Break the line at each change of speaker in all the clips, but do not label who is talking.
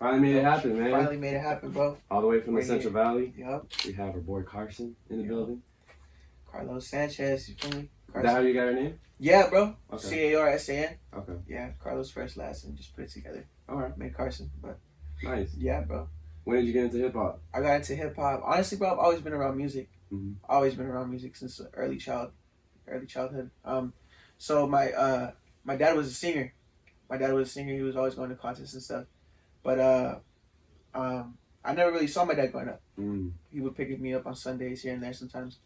Finally made it happen, man.
Finally made it happen, bro.
All the way from the Central Valley.
Yup.
We have our boy Carsan in the building.
Carlos Sanchez, you feel me?
Carsan. Is that how you got her name?
Yeah, bro.
Okay.
Carsan.
Okay.
Yeah, Carlos first, last, and just put it together.
All right.
Made Carsan, but.
Nice.
Yeah, bro.
When did you get into hip hop?
I got into hip hop. Honestly, bro, I've always been around music.
Mm-hmm.
Always been around music since early childhood. So my dad was a singer. He was always going to contests and stuff. But I never really saw my dad growing up.
Mm.
He would pick me up on Sundays here and there sometimes.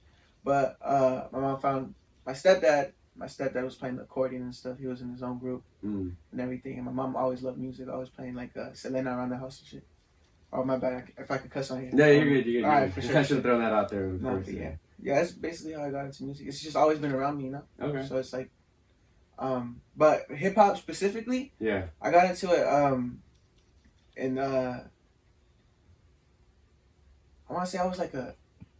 But my mom found my stepdad. My stepdad was playing the accordion and stuff. He was in his own group and everything. And my mom always loved music. Always playing like Selena around the house and shit. Oh, my bad. If I could cuss on here.
Yeah, you're good.
All right, for sure.
I should have thrown that out there first.
Yeah, that's basically how I got into music. It's just always been around me, you know?
Okay.
So it's like, but hip hop specifically,
yeah,
I got into it, in, I want to say I was like a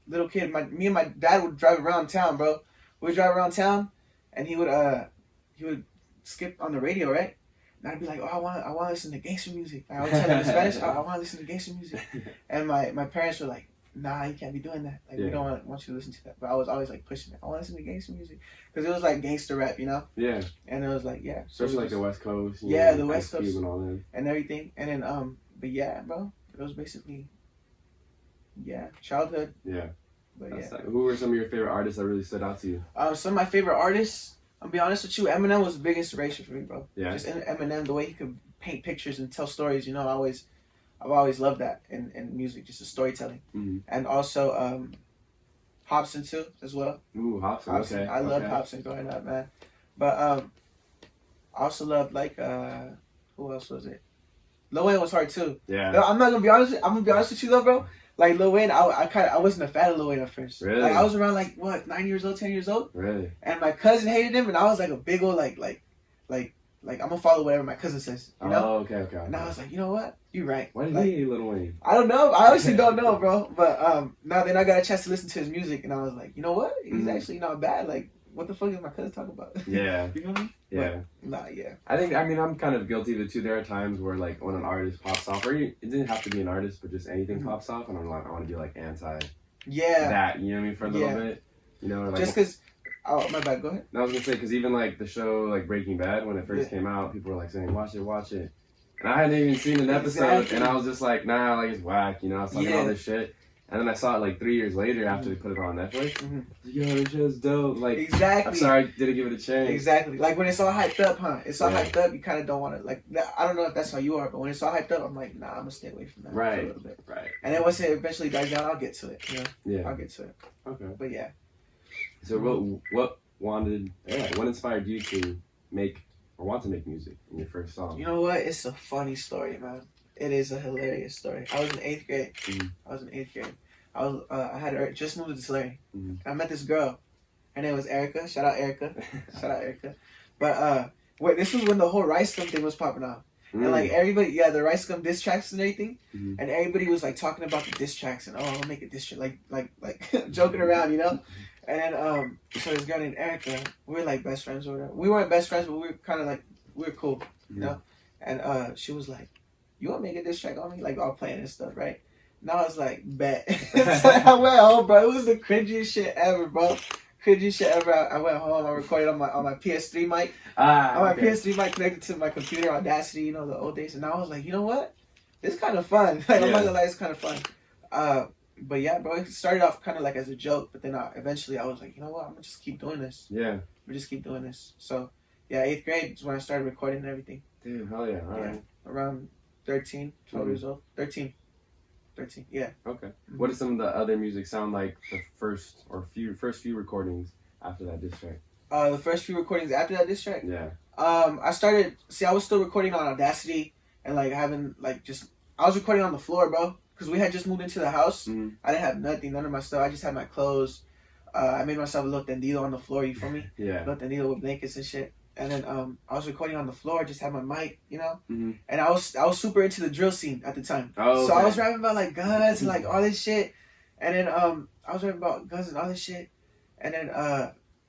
little kid. Me and my dad would drive around town, bro. We would drive around town, and he would skip on the radio, right? And I'd be like, oh, I want to listen to gangster music. I would tell him in Spanish, I want to listen to gangster music. And my parents were like, nah, you can't be doing that. Like, we don't want you to listen to that. But I was always like pushing it. I want to listen to gangster music. Because it was like gangster rap, you know?
Yeah.
And it was like, yeah.
So especially like the West Coast.
Yeah, the West Coast.
And all that.
And everything. And then, but yeah, bro. It was basically, childhood.
Yeah.
But
that's who were some of your favorite artists that really stood out to you?
Some of my favorite artists, I'll be honest with you, Eminem was the big inspiration for me, bro.
Yeah.
Just Eminem, the way he could paint pictures and tell stories, you know, I've always loved that in music, just the storytelling.
Mm-hmm.
And also Hobson too, as well.
Ooh, Hobson. Okay.
I loved Hobson growing up, man. But I also loved like who else was it? Lil Wayne was hard too.
Yeah.
I'm gonna be honest with you though, bro. Like Lil Wayne, I wasn't a fan of Lil Wayne at first.
Really?
Like I was around like 9 years old, 10 years old.
Really?
And my cousin hated him, and I was like a big old like I'm gonna follow whatever my cousin says. You know?
Oh, okay.
And I was like, you know what? You're right.
Why did he hate Lil Wayne?
I don't know. I honestly don't know, bro. But now then I got a chance to listen to his music, and I was like, you know what? He's actually not bad. Like, what the fuck is my cousin talking about?
Yeah.
You know what I mean?
Yeah.
But, yeah.
I'm kind of guilty of it too. There are times where like when an artist pops off, or it didn't have to be an artist, but just anything pops off, and I'm like, I want to be like anti.
Yeah.
That, you know what I mean, for a little bit. You know, like
just because. Oh, my bad. Go ahead.
I was gonna say because even like the show like Breaking Bad when it first came out, people were like saying watch it, and I hadn't even seen an episode, and I was just like nah, like it's whack, you know. I was talking all this shit, and then I saw it like 3 years later after they put it on Netflix. Yo, this show's dope. Like
exactly.
I'm sorry I didn't give it a chance.
Exactly. Like when it's all hyped up, huh? It's all hyped up. You kind of don't want to like. I don't know if that's how you are, but when it's all hyped up, I'm like, nah, I'm gonna stay away from that for a little bit.
Right.
And then once it eventually dies down, I'll get to it. You know?
Yeah.
I'll get to it.
Okay.
But yeah.
So what inspired you to want to make music in your first song?
You know what? It's a funny story, man. It is a hilarious story. I was in 8th grade. I had just moved to Tulare. I met this girl. Her name was Erica. Shout out Erica. But this was when the whole Rice Gum thing was popping off. And like everybody, the Rice Gum diss tracks and everything, and everybody was like talking about the diss tracks and I'll make a diss track, like joking around, you know. And then so this girl named Erica, we were like best friends or whatever. We weren't best friends, but we were kind of like we were cool, you know. And she was like, "You want to make a diss track on me?" Like all playing and stuff, right? And I was like, "Bet." So I went home, bro. It was the cringiest shit ever, bro. Cringiest shit ever. I went home. I recorded on my PS3 mic. My PS3 mic connected to my computer, Audacity, you know, the old days. And I was like, you know what? It's kind of fun. Like, I'm not gonna lie, it's kind of fun. But yeah, bro, it started off kind of like as a joke, but then eventually I was like, you know what? I'm gonna just keep doing this. Yeah. We just keep doing this. So yeah, 8th grade is when I started recording and everything.
Dude, hell yeah! All right.
Around 13, 12 years old. 13, yeah.
Okay. What does some of the other music sound like the first few recordings after that diss track?
The first few recordings after that diss track?
Yeah.
I was still recording on Audacity and like having like I was recording on the floor, bro, because we had just moved into the house. I didn't have none of my stuff. I just had my clothes. I made myself a little tendido on the floor, you feel me?
Yeah.
A little tendido with blankets and shit. And then I was recording on the floor, just had my mic, you know? And I was super into the drill scene at the time.
Oh,
so I was rapping about like guns and like all this shit. And then I was rapping about guns and all this shit. And then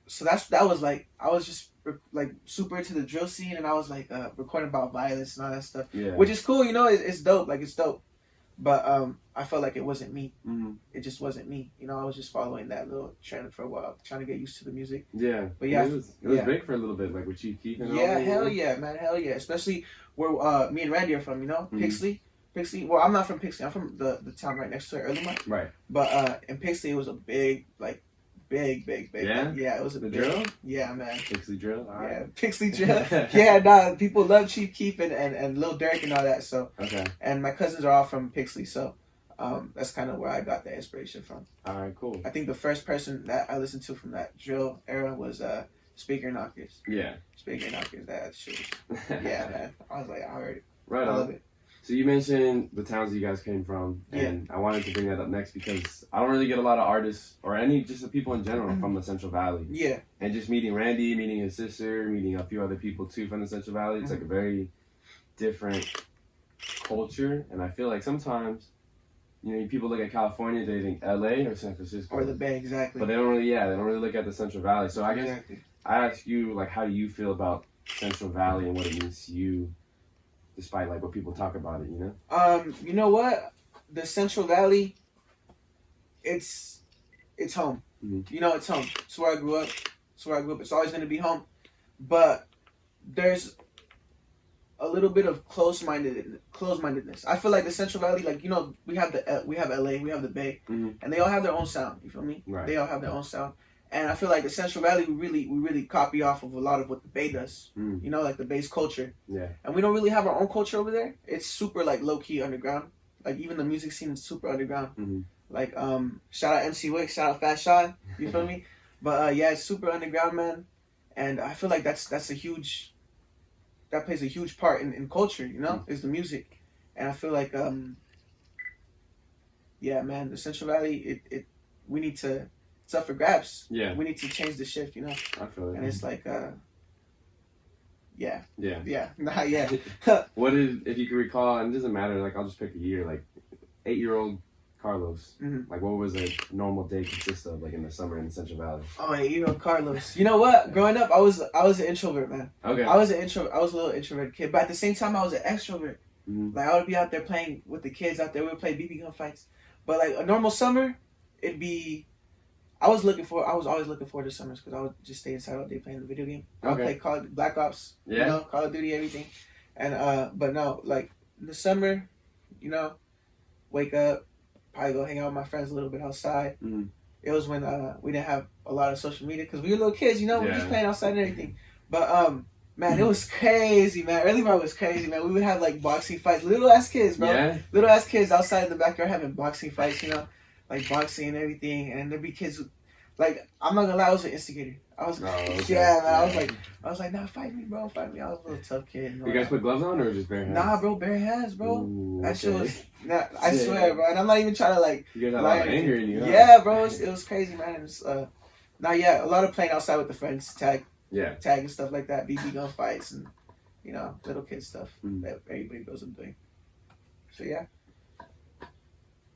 so that was like I was just like super into the drill scene, and I was like recording about violence and all that stuff,
Yeah.
which is cool. You know, it's dope. Like it's dope. But I felt like it wasn't me.
Mm-hmm.
It just wasn't me. You know, I was just following that little trend for a while, trying to get used to the music.
Yeah.
But yeah,
it was big for a little bit, like with Chief Keef and all
yeah,
that.
hell yeah, man, hell yeah. Especially where me and Randy are from. You know,
Mhm.
Pixley. Well, I'm not from Pixley. I'm from the town right next to it, Early
Right.
But in Pixley, it was a big, like, big.
Yeah?
Yeah, it was a
The
big
drill?
Yeah, man.
Pixie drill. All right.
Yeah, Pixley drill. Yeah, nah, people love Chief Keef and Lil Durk and all that. So,
Okay.
and my cousins are all from Pixley, so that's kind of where I got the inspiration from.
All right. Cool.
I think the first person that I listened to from that drill era was Speaker Knockers.
Yeah.
Speaker Knockers. That shit. Yeah, man. I was like, I heard it.
Right
I
on.
love it.
So you mentioned the towns you guys came from, and I wanted to bring that up next because I don't really get a lot of artists or just the people in general from the Central Valley.
Yeah.
And just meeting Randy, meeting his sister, meeting a few other people too from the Central Valley, it's like a very different culture. And I feel like sometimes, people look at California, they think LA or San Francisco.
Or the Bay, exactly.
But they don't really look at the Central Valley. So I guess
Exactly.
I ask you, like, how do you feel about Central Valley and what it means to you? Despite like what people talk about it,
You know what? The Central Valley, it's home.
Mhm.
You know, it's home. It's where I grew up. It's always gonna be home. But there's a little bit of close-mindedness. I feel like the Central Valley, like, we have LA, we have the Bay,
Mhm.
and they all have their own sound. You feel me?
Right.
They all have their own sound. And I feel like the Central Valley, we really copy off of a lot of what the Bay does.
Mm.
Like the Bay's culture.
Yeah.
And we don't really have our own culture over there. It's super like low key underground. Like even the music scene is super underground.
Mhm.
Like shout out MC Wick, shout out Fat Sean. You feel me? But yeah, it's super underground, man. And I feel like that plays a huge part in culture. Is the music. And I feel like yeah, man, the Central Valley, we need to. It's up for grabs.
Yeah.
We need to change the shift,
I feel it.
And it's like, yeah.
Yeah.
Yeah. Nah, yeah.
What did, if you can recall, and it doesn't matter, like, I'll just pick a year, like, 8-year-old Carlos,
Mhm.
like, what was a normal day consist of, like, in the summer in the Central Valley?
Oh, 8-year-old Carlos. You know what? Growing up, I was an introvert, man.
Okay.
I was a little introvert kid, but at the same time, I was an extrovert.
Mhm.
Like, I would be out there playing with the kids out there. We would play BB gun fights. But, like, a normal summer, it'd be... I was always looking forward to summers because I would just stay inside all day playing the video game. I would
Okay.
play Black Ops,
Yeah.
Call of Duty, everything. And but no, like in the summer, wake up, probably go hang out with my friends a little bit outside.
Mhm.
It was when we didn't have a lot of social media because we were little kids, we were just
Yeah.
playing outside and everything. But man, it was crazy, man. Early part was crazy, man. We would have like boxing fights, little ass kids, bro.
Yeah.
Little ass kids outside in the backyard having boxing fights, like boxing and everything. And there'd be kids who, like, I'm not gonna lie, I was an instigator. I was,
Oh, okay.
yeah, man.
Yeah.
I was like, nah, fight me, bro, fight me. I was a little tough kid.
You guys put gloves on or just bare hands?
Nah, bro, bare hands, bro.
Ooh,
That shit
okay.
was, I
Shit.
swear, bro. And I'm not even trying to like.
You guys had a
lie
lot of
or
anger
anything.
in you, huh?
Yeah, bro. It was crazy, man. It was, yeah, a lot of playing outside with the friends, tag and stuff like that, BB gun fights and little kid stuff that everybody goes and doing. So yeah.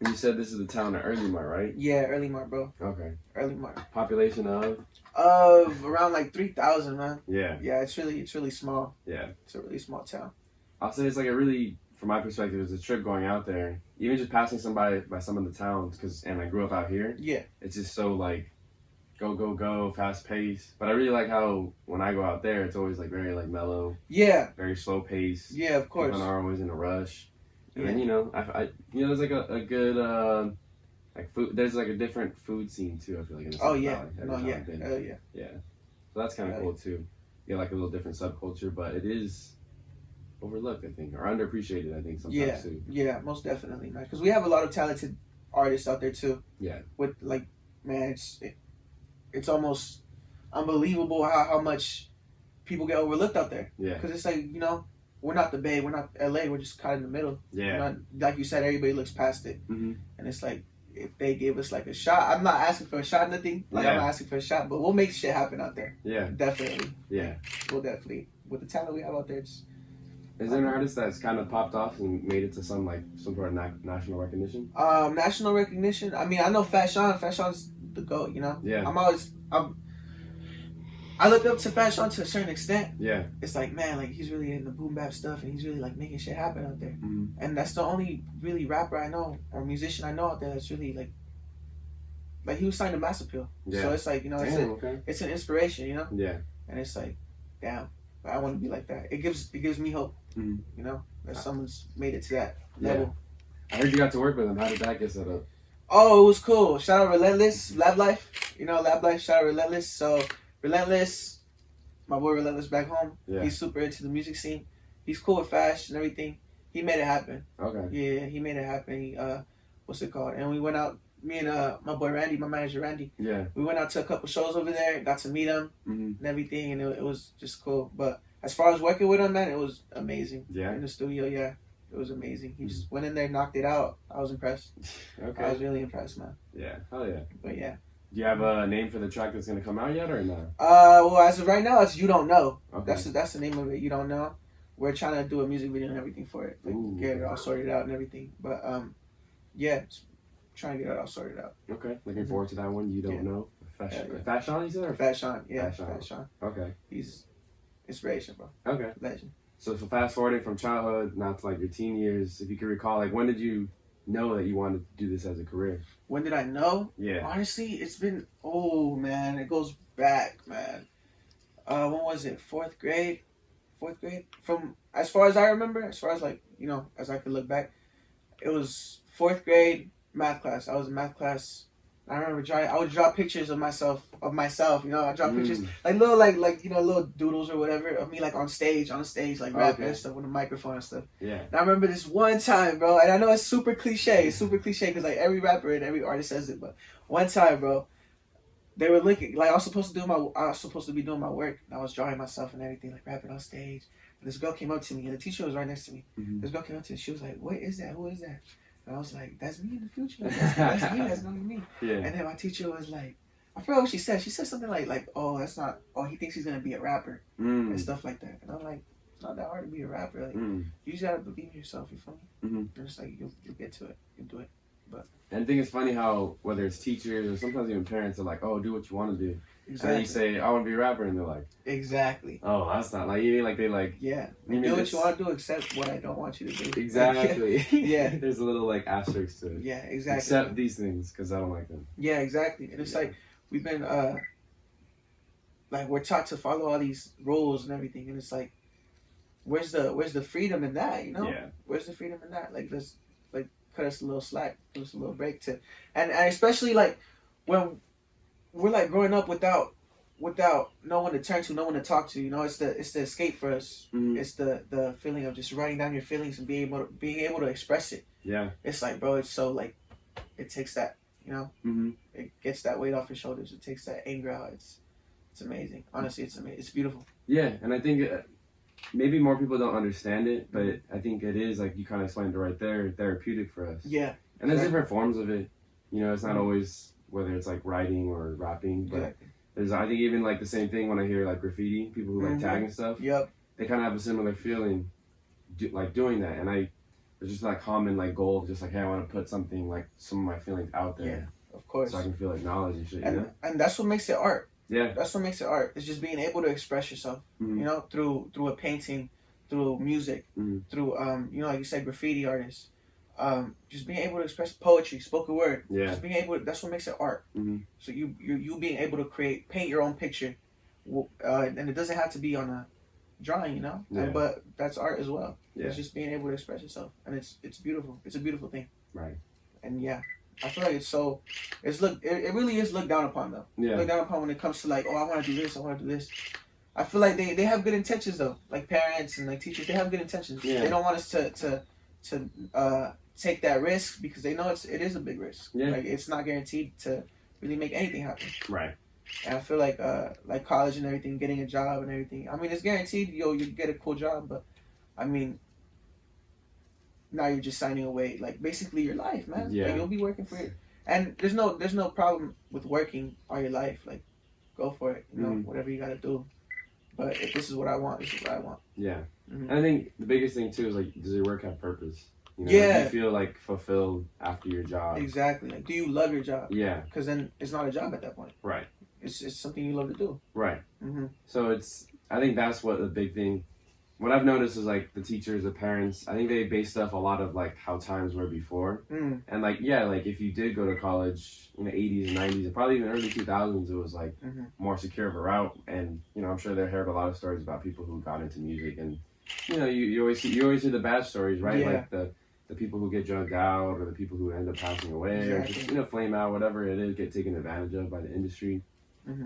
And you said this is the town of Early Mart, right?
Yeah, Early Mart, bro.
Okay.
Early Mart.
Population of?
Of around like 3,000, man.
Yeah.
Yeah, it's really small.
Yeah.
It's a really small town.
I'll say it's like from my perspective, it's a trip going out there. Even just passing somebody by some of the towns, and I grew up out here.
Yeah.
It's just so like, go, fast paced. But I really like how when I go out there, it's always like very like mellow.
Yeah.
Very slow pace.
Yeah, of course.
People aren't always in a rush. And
Yeah.
then there's like a good like food. There's like a different food scene too. I feel like in the
Oh
Central
yeah.
Valley, every
No,
time
yeah.
I've been.
Hell yeah.
Yeah. So that's kind of cool too. Yeah, like a little different subculture, but it is overlooked, I think, or underappreciated, I think, sometimes too.
Yeah, most definitely, man. Because we have a lot of talented artists out there too.
Yeah.
With like, man, it's almost unbelievable how much people get overlooked out there.
Yeah.
Because it's like, we're not the Bay, we're not LA, we're just caught in the middle.
Yeah.
Like you said, everybody looks past it.
Mm-hmm.
And it's like, if they gave us like a shot, I'm not asking for a shot, nothing. Like, I'm not asking for a shot, but we'll make shit happen out there.
Yeah.
Definitely.
Yeah.
We'll definitely. With the talent we have out there, it's...
Is there an artist that's kind of popped off and made it to some sort of national recognition?
National recognition. I mean, I know Fat Sean. Fat Sean's the GOAT.
Yeah.
I look up to Fat Sean to a certain extent.
Yeah.
It's like, man, like he's really in the boom bap stuff, and he's really like making shit happen out there.
Mm-hmm.
And that's the only really rapper I know or musician I know out there that's really like he was signed to Mass Appeal.
Yeah.
So it's like, you know,
Damn,
it's an inspiration, you know.
Yeah.
And it's like, damn, I want to be like that. It gives me hope,
Mm-hmm.
you know, that someone's made it to that
Yeah.
level.
I heard you got to work with him. How did that get set up?
Oh, it was cool. Shout out Relentless, Lab Life. You know, Lab Life, shout out Relentless. So, Relentless, my boy Relentless back home.
Yeah.
He's super into the music scene. He's cool with fashion and everything. He made it happen.
Okay.
Yeah, he made it happen. He, what's it called? And we went out, me and my boy Randy, my manager Randy.
Yeah.
We went out to a couple shows over there, got to meet him
Mm-hmm.
and everything, and it was just cool. But as far as working with him, man, it was amazing.
Yeah.
In the studio, yeah. It was amazing. He just went in there, knocked it out. I was impressed.
Okay.
I was really impressed, man.
Yeah. Hell yeah.
But yeah.
Do you have a name for the track that's gonna come out yet or no?
Well, as of right now, it's You Don't Know.
Okay.
That's the name of it. You Don't Know. We're trying to do a music video and everything for it, like
Ooh.
get it all sorted out and everything. But yeah, trying to get it all sorted out.
Okay. Looking forward to that one. You don't know. Fashion.
Yeah.
Fashion, you said? Or
Fat Sean, yeah,
Fat Sean.
Fat Sean.
Okay.
He's inspiration, bro.
Okay.
Legend.
So fast forwarding from childhood now to like your teen years, if you could recall, like when did you know that you wanted to do this as a career?
When did I know?
Yeah.
Honestly, it's been man, it goes back, man. When was it? Fourth grade. From as far as I remember, as far as like, you know, as I could look back, it was fourth grade math class. I was in math class. I remember I would draw pictures of myself. You know, I draw pictures like little like you know, little doodles or whatever of me like on stage like rapping and stuff with a microphone and stuff.
Yeah.
And I remember this one time, bro, and I know it's super cliche. It's super cliche because like every rapper and every artist says it, but one time, bro, they were looking like I was supposed to be doing my work. And I was drawing myself and everything, like rapping on stage. And this girl came up to me, and the teacher was right next to me.
Mm-hmm.
This girl came up to me. She was like, "What is that? Who is that?" And I was like, "That's me in the future. That's me. That's gonna be me."
Yeah.
And then my teacher was like, I forgot what she said. She said something like, "Oh, that's not. Oh, he thinks he's gonna be a rapper and stuff like that." And I'm like, "It's not that hard to be a rapper. Like, you just gotta believe in yourself. You feel me?
Mm-hmm.
And it's like you'll get to it. You'll do it."
And I think it's funny how whether it's teachers or sometimes even parents are like, "Oh, do what you want to do,"
Exactly.
and then you say, "I want to be a rapper," and they're like,
Exactly.
"Oh, that's not like you mean like they like."
Yeah.
You
Do
mean
what you want to do, except what I don't want you to do.
Exactly.
Yeah.
There's a little like asterisk to it.
Yeah, exactly.
Except these things because I don't like them.
Yeah, exactly. And it's like we've been like we're taught to follow all these rules and everything, and it's like, where's the freedom in that? You know?
Yeah.
Where's the freedom in that? Like, let's like cut us a little slack, give us a little break to, and especially like when we're like growing up without no one to turn to, no one to talk to. You know, it's the escape for us.
Mm-hmm.
It's the feeling of just writing down your feelings and being able to express it.
Yeah.
It's like, bro, it's so like, it takes that, you know,
Mm-hmm.
it gets that weight off your shoulders. It takes that anger out. It's amazing. Honestly, it's amazing. It's beautiful.
Yeah, and I think maybe more people don't understand it, but I think it is like you kind of explained it right there, therapeutic for us.
Yeah.
And there's different forms of it. You know, it's not always whether it's like writing or rapping, but
Exactly.
there's I think even like the same thing when I hear like graffiti, people who like tag and stuff.
Yep.
They kind of have a similar feeling, like doing that, and there's just that common like goal of just like, hey, I want to put something like some of my feelings out there.
Yeah, of course.
So I can feel acknowledged and shit.
And,
You know?
and that's what makes it art.
Yeah.
That's what makes it art. It's just being able to express yourself.
Mm-hmm.
You know, through a painting, through music, through you know, like you said, graffiti artists. Just being able to express poetry, spoken word.
Yeah.
Just being able to, that's what makes it art.
Mm-hmm.
So you being able to paint your own picture, and it doesn't have to be on a drawing, you know.
Yeah.
But that's art as well.
Yeah.
It's just being able to express yourself, and it's beautiful. It's a beautiful thing.
Right.
And yeah, I feel like it really is looked down upon though.
Yeah.
Looked down upon when it comes to like, oh, I want to do this, I want to do this. I feel like they have good intentions though. Like parents and like teachers, they have good intentions.
Yeah.
They don't want us to take that risk because they know it is a big risk.
Yeah.
Like it's not guaranteed to really make anything happen.
Right.
And I feel like college and everything, getting a job and everything. I mean, it's guaranteed you get a cool job, but I mean, now you're just signing away like basically your life, man.
Yeah.
Like, you'll be working for it, and there's no problem with working all your life. Like, go for it. You know, whatever you gotta do. But if this is what I want, this is what I want.
Yeah.
Mm-hmm.
And I think the biggest thing too is like, does your work have purpose? You know,
Yeah.
Do you feel like fulfilled after your job?
Exactly. Like, do you love your job?
Yeah.
Because then it's not a job at that point.
Right.
It's something you love to do.
Right. So I think that's what the big thing. What I've noticed is like the teachers, the parents. I think they base stuff a lot of like how times were before, and like like if you did go to college in the '80s and '90s and probably even early 2000s, it was like more secure of a route. And I'm sure they heard a lot of stories about people who got into music, and you always hear the bad stories, right?
Yeah.
Like the people who get drugged out, or the people who end up passing away, or just flame out, whatever it is, get taken advantage of by the industry.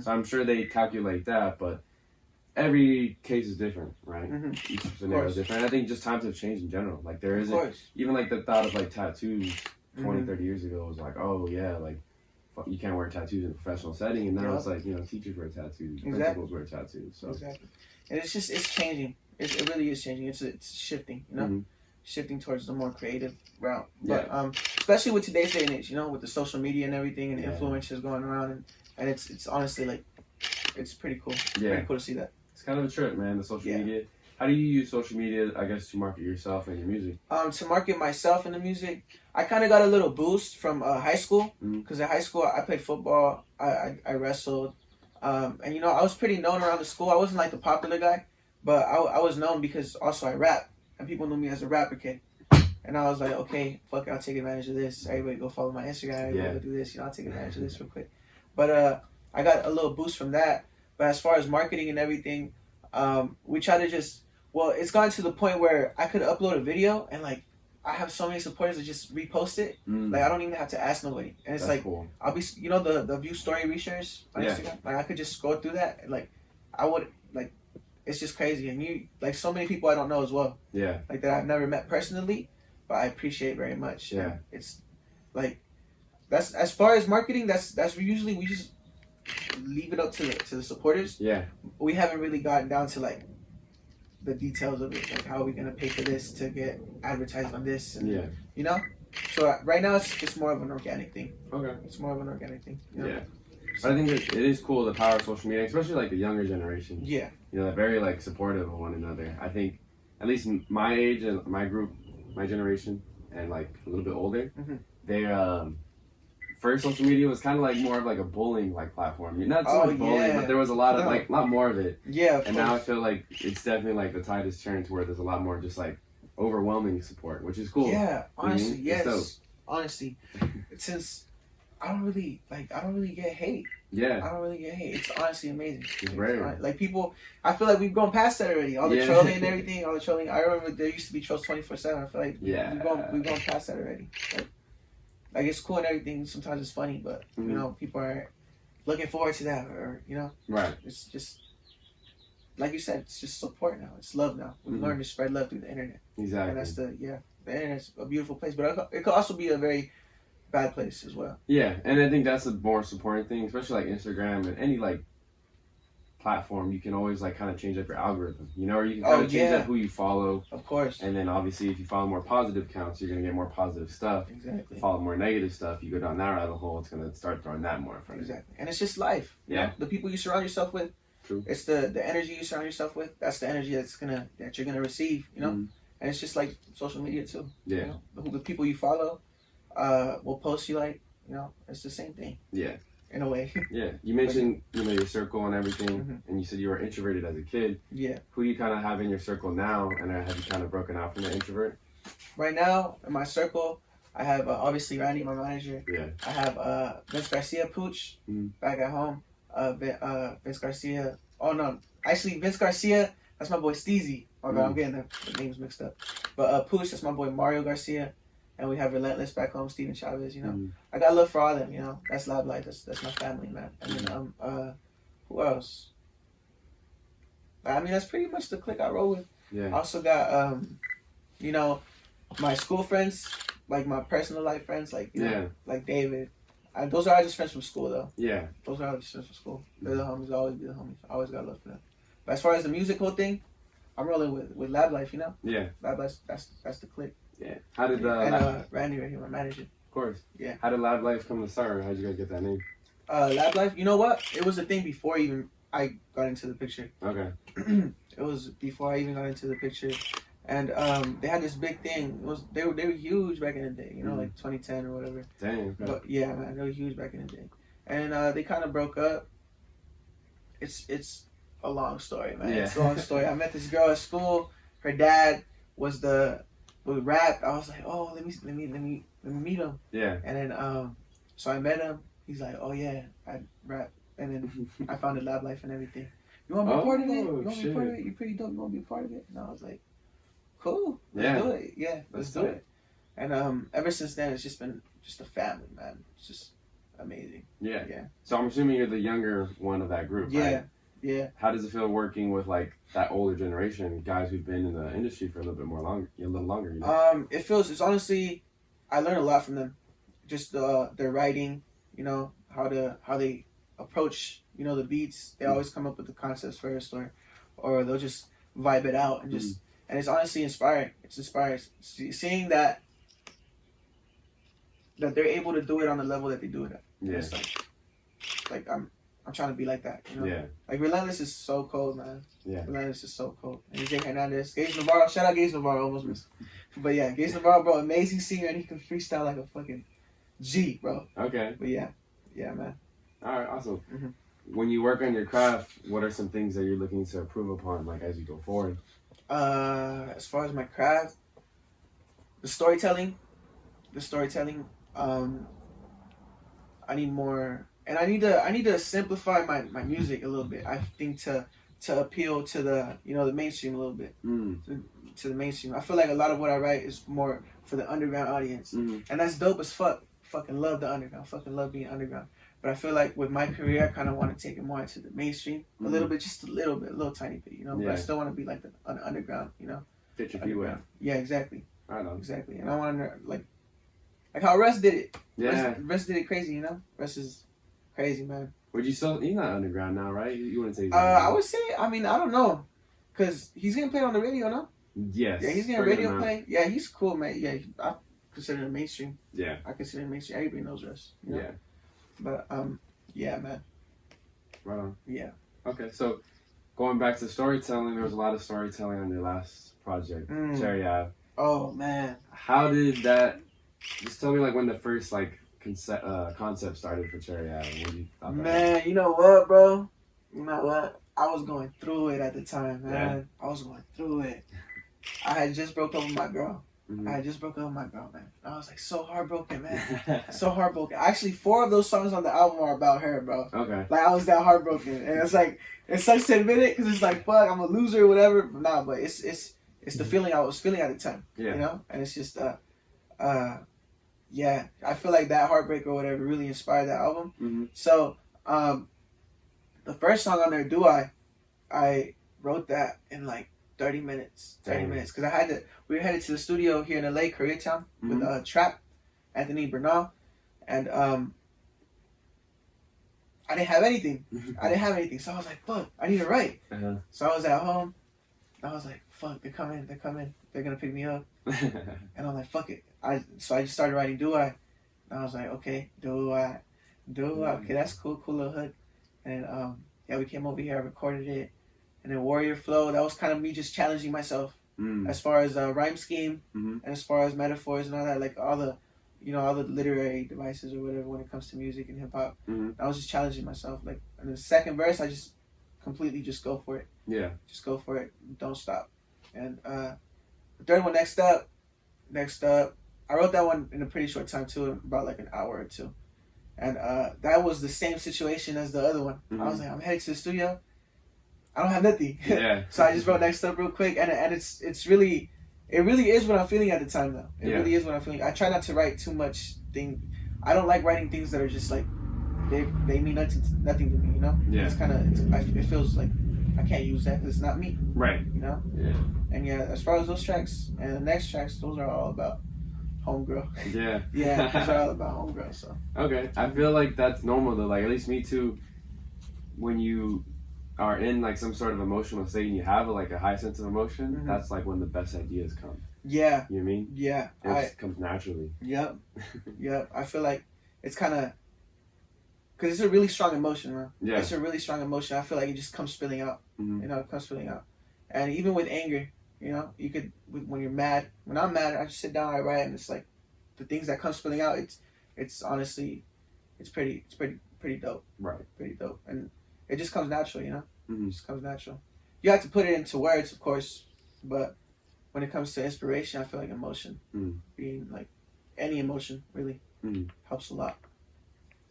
So I'm sure they calculate that, but every case is different, right? Each scenario is different. And I think just times have changed in general. Like there isn't even like the thought of like tattoos 20, 30 years ago was like, oh yeah, like you can't wear tattoos in a professional setting, and now it's like teachers wear tattoos, principals wear tattoos. So
and it's changing. It really is changing. It's shifting, shifting towards the more creative route. But especially with today's day and age, with the social media and everything, and influencers going around, and it's honestly like it's pretty cool. Pretty cool to see that.
It's kind of a trip, man. The social media. How do you use social media, I guess, to market yourself and your music? To market myself and the music, I kind of got a little boost from high school, because in high school I played football, I wrestled, and I was pretty known around the school. I wasn't like the popular guy, but I was known because also I rap, and people knew me as a rapper kid. And I was like, okay, fuck it, I'll take advantage of this. Everybody go follow my Instagram. Everybody go do this. I'll take advantage of this real quick. But I got a little boost from that. But as far as marketing and everything, we try to it's gotten to the point where I could upload a video and like I have so many supporters that just repost it. Like I don't even have to ask nobody. And it's cool. I'll be, the view story reshares on Instagram. Like I could just scroll through that and like I would like, it's just crazy. And like so many people I don't know as well. Yeah. Like that I've never met personally, but I appreciate very much. Yeah. And it's like, that's as far as marketing, that's usually we just leave it up to the supporters. Yeah. We haven't really gotten down to like the details of it, like how are we gonna pay for this to get advertised on this, and So right now it's just more of an organic thing. Okay. It's more of an organic thing. Yeah. But I think it is cool, the power of social media, especially like the younger generation. Yeah. They're very like supportive of one another. I think at least my age and my group, my generation, and like a little bit older, they first social media was kind of like more of like a bullying like platform. Not so much bullying, but there was a lot of like a lot more of it. Yeah. And now I feel like it's definitely like the tide is turned to where there's a lot more just like overwhelming support, which is cool.
Yeah, honestly, yes. Honestly, since I don't really get hate. Yeah. I don't really get hate. It's honestly amazing. It's rare. Like people, I feel like we've gone past that already. All the trolling and everything, all the trolling. I remember there used to be trolls 24/7. I feel like we've gone past that already. Like it's cool and everything. Sometimes it's funny, but people are looking forward to that, or right. It's just like you said. It's just support now. It's love now. We've learned to spread love through the internet. Exactly. And that's the internet's a beautiful place, but it could also be a very bad place as well. Yeah, and I think that's the more supporting thing, especially like Instagram and any like platform. You can always like kind of change up your algorithm, or you can kind of change up who you follow. Of course. And then obviously if you follow more positive accounts, you're gonna get more positive stuff. Exactly. Follow more negative stuff, you go down that rabbit hole, it's gonna start throwing that more in front of you. Exactly. And it's just life. Yeah. The people you surround yourself with. True. It's the energy you surround yourself with. That's the energy that you're gonna receive. And it's just like social media too. Yeah. The people you follow will post you like. It's the same thing. Yeah. In a way. Yeah. You mentioned, your circle and everything, and you said you were introverted as a kid. Yeah. Who do you kind of have in your circle now, and have you kind of broken out from the introvert? Right now, in my circle, I have obviously Randy, my manager. Yeah. I have Vince Garcia, Pooch, back at home. Vince Garcia. Oh no, actually Vince Garcia, that's my boy Steezy. Oh god, I'm getting the names mixed up. But Pooch, that's my boy Mario Garcia. And we have Relentless back home, Steven Chavez, I got love for all of them, That's Lab Life, that's my family, man. And then, who else? I mean, that's pretty much the clique I roll with. Yeah. I also got, my school friends, like my personal life friends, like, like David. Those are all just friends from school, though. Yeah. Those are all just friends from school. They're the homies, always be the homies. I always got love for them. But as far as the musical thing, I'm rolling with Lab Life, Yeah. Lab Life, that's the clique. Yeah. How did Randy right here, my manager. Of course. Yeah. How did Lab Life come to start? How did you guys get that name? Lab Life, you know what? It was a thing before even I got into the picture. Okay. It was before I even got into the picture, and they had this big thing. They were huge back in the day. Like 2010 or whatever. Dang. Okay. But yeah, man, they were huge back in the day, and they kind of broke up. It's a long story, man.
Yeah.
It's a long story. I met this girl at school. Her dad would rap. I was like, oh, let me meet him.
Yeah.
And then so I met him. He's like, oh yeah, I rap. And then I founded Lab Life and everything. You want to be a part of it? You want to be a part of it? You're pretty dope. You want to be a part of it? And I was like, cool. Let's do it. Yeah, let's do it. And ever since then, it's just been just a family, man. It's just amazing.
Yeah.
Yeah.
So I'm assuming you're the younger one of that group,
Yeah.
right?
Yeah.
How does it feel working with like that older generation, guys who've been in the industry for a little longer? You know?
It's honestly, I learned a lot from them. Just their writing, you know, how they approach, you know, the beats. They always come up with the concepts first, or they'll just vibe it out and just, and it's honestly inspiring. It's inspiring seeing that they're able to do it on the level that they do it at.
Yeah.
It's like I'm trying to be like that, you know?
Yeah.
Like, Relentless is so cold, man.
Yeah.
Relentless is so cold. And Jay Hernandez, Gage Navarro, shout out Gage Navarro, almost missed. But yeah, Gage Navarro, bro, amazing singer, and he can freestyle like a fucking G, bro.
Okay.
But yeah, man.
All right, awesome.
Mm-hmm.
When you work on your craft, what are some things that you're looking to improve upon, like as you go forward?
As far as my craft, the storytelling, I need more, and I need to simplify my music a little bit. I think to appeal to the, you know, the mainstream a little bit, to the mainstream. I feel like a lot of what I write is more for the underground audience, and that's dope as fuck. Fucking love the underground. Fucking love being underground. But I feel like with my career, I kind of want to take it more into the mainstream a little bit, just a little bit, a little tiny bit, you know.
Yeah.
But I still want to be like the underground, you know.
Fit your feet wet.
Yeah, exactly.
I know.
Exactly. And I want to like how Russ did it.
Yeah.
Russ did it crazy, you know. Russ is crazy, man.
Would you still? You're not underground now, right? You wouldn't say.
I would say. I mean, I don't know, cause he's getting played on the radio, no?
Yes.
Yeah, he's getting radio play. Yeah, he's cool, man. Yeah, I consider him mainstream.
Yeah.
I consider him mainstream. Everybody knows Russ. You know?
Yeah.
But yeah, man.
Right on.
Yeah.
Okay, so going back to storytelling, there was a lot of storytelling on your last project, Cherry Ave.
Oh man.
How did that? Just tell me like when the first like concept started for Cherry Ave. When you thought
Man, you know what, bro? You know what? I was going through it at the time, man.
Yeah.
I was going through it. I had just broke up with my girl.
Mm-hmm.
I had just broke up with my girl, man. I was like so heartbroken, man. So heartbroken. Actually, 4 of those songs on the album are about her, bro.
Okay.
Like, I was that heartbroken. And it's like, it sucks to admit it because it's like, fuck, I'm a loser or whatever. But nah, but it's the feeling I was feeling at the time.
Yeah.
You know? And it's just, yeah, I feel like that heartbreak or whatever really inspired that album.
Mm-hmm.
So, the first song on there, Do I wrote that in like 30 minutes. 30 minutes. Because we were headed to the studio here in LA, Koreatown, with Trap, Anthony Bernal. And I didn't have anything. So I was like, fuck, I need to write.
Uh-huh.
So I was at home. I was like, fuck, they're coming. They're going to pick me up. And I'm like, fuck it. So I just started writing Do I. And I was like, okay, Do I. Okay, that's cool little hook. And yeah, we came over here, I recorded it. And then Warrior Flow, that was kind of me just challenging myself as far as rhyme scheme and as far as metaphors and all that, like all the literary devices or whatever when it comes to music and hip hop. I was just challenging myself. Like, and the second verse, I just completely just go for it.
Yeah.
Just go for it. Don't stop. And the third one, Next Up. I wrote that one in a pretty short time too, about like an hour or two. And that was the same situation as the other one. I was like, I'm headed to the studio. I don't have nothing.
Yeah.
So I just wrote Next Up real quick, and it really is what I'm feeling at the time though. It really is what I'm feeling. I try not to write too much I don't like writing things that are just like they mean nothing to me, you know.
Yeah.
It's kind of it feels like I can't use that because it's not me.
Right.
You know.
Yeah.
And yeah, as far as those tracks and the next tracks, those are all about homegirl.
Yeah.
Yeah, those are all about homegirl. So.
Okay, I feel like that's normal though. Like at least me too. When you are in like some sort of emotional state and you have like a high sense of emotion, that's like when the best ideas come.
Yeah.
You know what I mean?
Yeah.
It just comes naturally.
Yep. Yep. I feel like it's kind of because it's a really strong emotion, man.
Yeah.
It's a really strong emotion. I feel like it just comes spilling out.
Mm-hmm.
You know, it comes spilling out. And even with anger, you know, you could when you're mad. When I'm mad, I just sit down, I write, and it's like the things that come spilling out. It's honestly, it's pretty dope.
Right.
Pretty dope. And it just comes natural, you know.
Mm-hmm.
It just comes natural. You have to put it into words, of course, but when it comes to inspiration, I feel like emotion, being like any emotion, really helps a lot.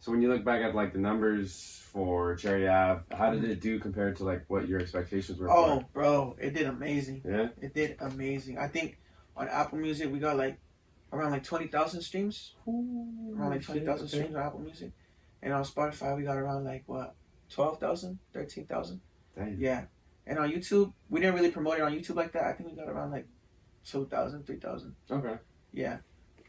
So when you look back at like the numbers for Cherry Ave, how did it do compared to like what your expectations were?
Oh, bro, it did amazing.
Yeah,
it did amazing. I think on Apple Music we got like around like 20,000 streams. Around like 20,000 streams on Apple Music, and on Spotify we got around like what 12,000, 13,000. Yeah, and on YouTube we didn't really promote it on YouTube like that. I think we got around like 2,000, 3,000.
Okay.
Yeah.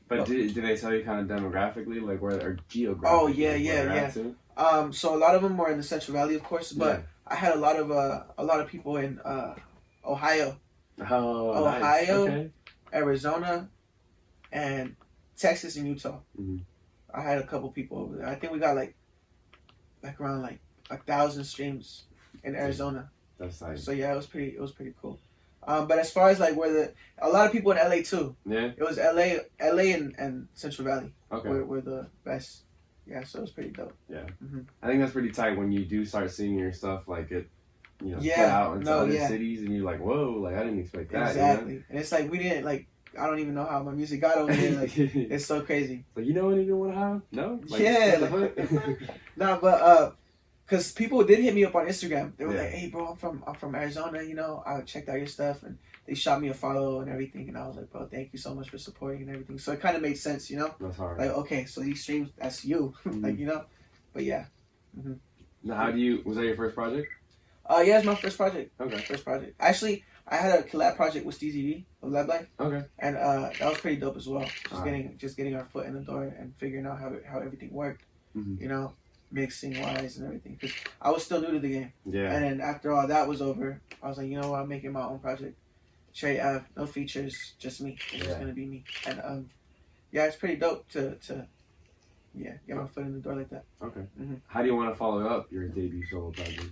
But did they tell you kind of demographically, like where, or geographically?
Oh yeah. So a lot of them were in the Central Valley, of course, but I had a lot of people in Ohio,
nice. Okay.
Arizona, and Texas and Utah.
Mm-hmm.
I had a couple people over there. I think we got like around like 1,000 streams in Arizona.
That's nice.
So yeah, it was pretty cool. But as far as like a lot of people in LA too.
Yeah.
It was LA and Central Valley.
Okay.
Were the best. Yeah, so it was pretty dope.
Yeah.
Mm-hmm.
I think that's pretty tight when you do start seeing your stuff like it, put out into other cities, and you're like, whoa, like I didn't expect that.
Exactly.
You know?
And it's like we didn't like. I don't even know how my music got over there. Like it's so crazy.
Like you know anything you want to have? No. Like,
yeah. Nah, but cause people did hit me up on Instagram. They were like, "Hey, bro, I'm from Arizona. You know, I checked out your stuff, and they shot me a follow and everything." And I was like, "Bro, thank you so much for supporting and everything." So it kind of made sense, you know.
That's hard.
Like, okay, so these streams, that's you, like you know. But yeah. Mm-hmm.
Now, was that your first project?
Yeah, it's my first project.
Okay.
First project. Actually, I had a collab project with SteezyD of Lab Life.
Okay.
And that was pretty dope as well. Just getting our foot in the door and figuring out how everything worked.
Mm-hmm.
You know, mixing wise and everything. Because I was still new to the game.
Yeah.
And then after all that was over, I was like, you know what, I'm making my own project. Cherry Ave, no features, just me. It's just gonna be me. And yeah, it's pretty dope to get my foot in the door like that.
Okay.
Mm-hmm.
How do you want to follow up your debut solo project?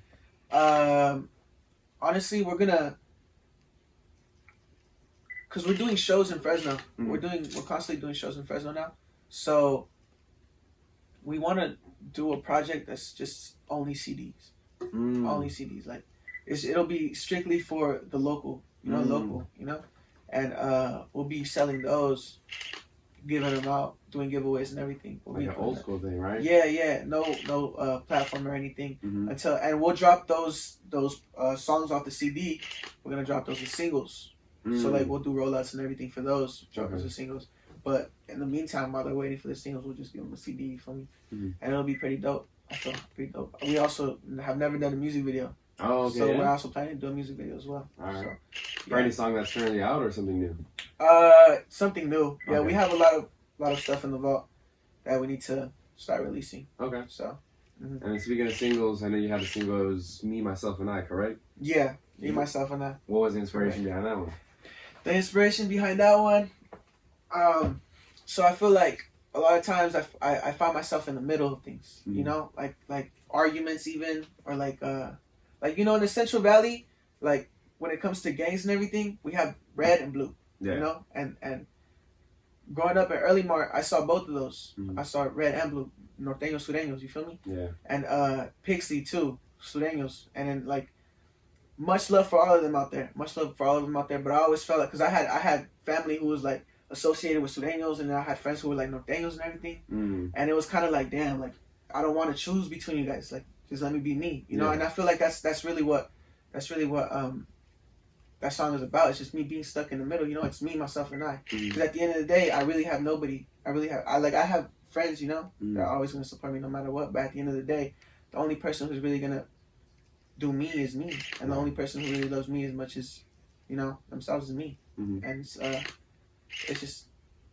Honestly, we're doing shows in Fresno.
Mm-hmm.
We're constantly doing shows in Fresno now. So we want to do a project that's just only CDs. Only CDs. Like it'll be strictly for the local, local, and we'll be selling those, giving them out, doing giveaways and everything.
Like an old school thing, right?
Yeah. No platform or anything and we'll drop those songs off the CD. We're gonna drop those as singles. So like we'll do rollouts and everything for those, drop those as singles. But in the meantime, while they're waiting for the singles, we'll just give them a CD for me, and it'll be pretty dope. I feel pretty dope. We also have never done a music video.
Oh, okay.
So we're also planning to do a music video as well.
All right.
So,
for any song that's currently out or something new?
Something new. Yeah, we have a lot of stuff in the vault that we need to start releasing.
Okay.
So. Mm-hmm.
And speaking of singles, I know you had the single, it was Me, Myself, and I, correct?
Yeah, Me, Myself, and I.
What was the inspiration behind that one?
The inspiration behind that one, so I feel like a lot of times I find myself in the middle of things, like arguments even, or like in the Central Valley, like when it comes to gangs and everything, we have red and blue, and growing up in Early Mart, I saw both of those. I saw red and blue, norteños, sureños, you feel me?
Yeah.
And Pixley too, sureños, and then like. Much love for all of them out there. But I always felt like, because I had family who was like associated with Sureños, and then I had friends who were like Norteños and everything. And it was kind of like, damn, like I don't want to choose between you guys. Like just let me be me, you know. And I feel like that's really what that song is about. It's just me being stuck in the middle. You know, it's me, myself, and I. Because at the end of the day, I really have nobody. I have friends, that are always gonna support me no matter what. But at the end of the day, the only person who's really gonna do me is me, and the only person who really loves me as much as themselves is me. And it's just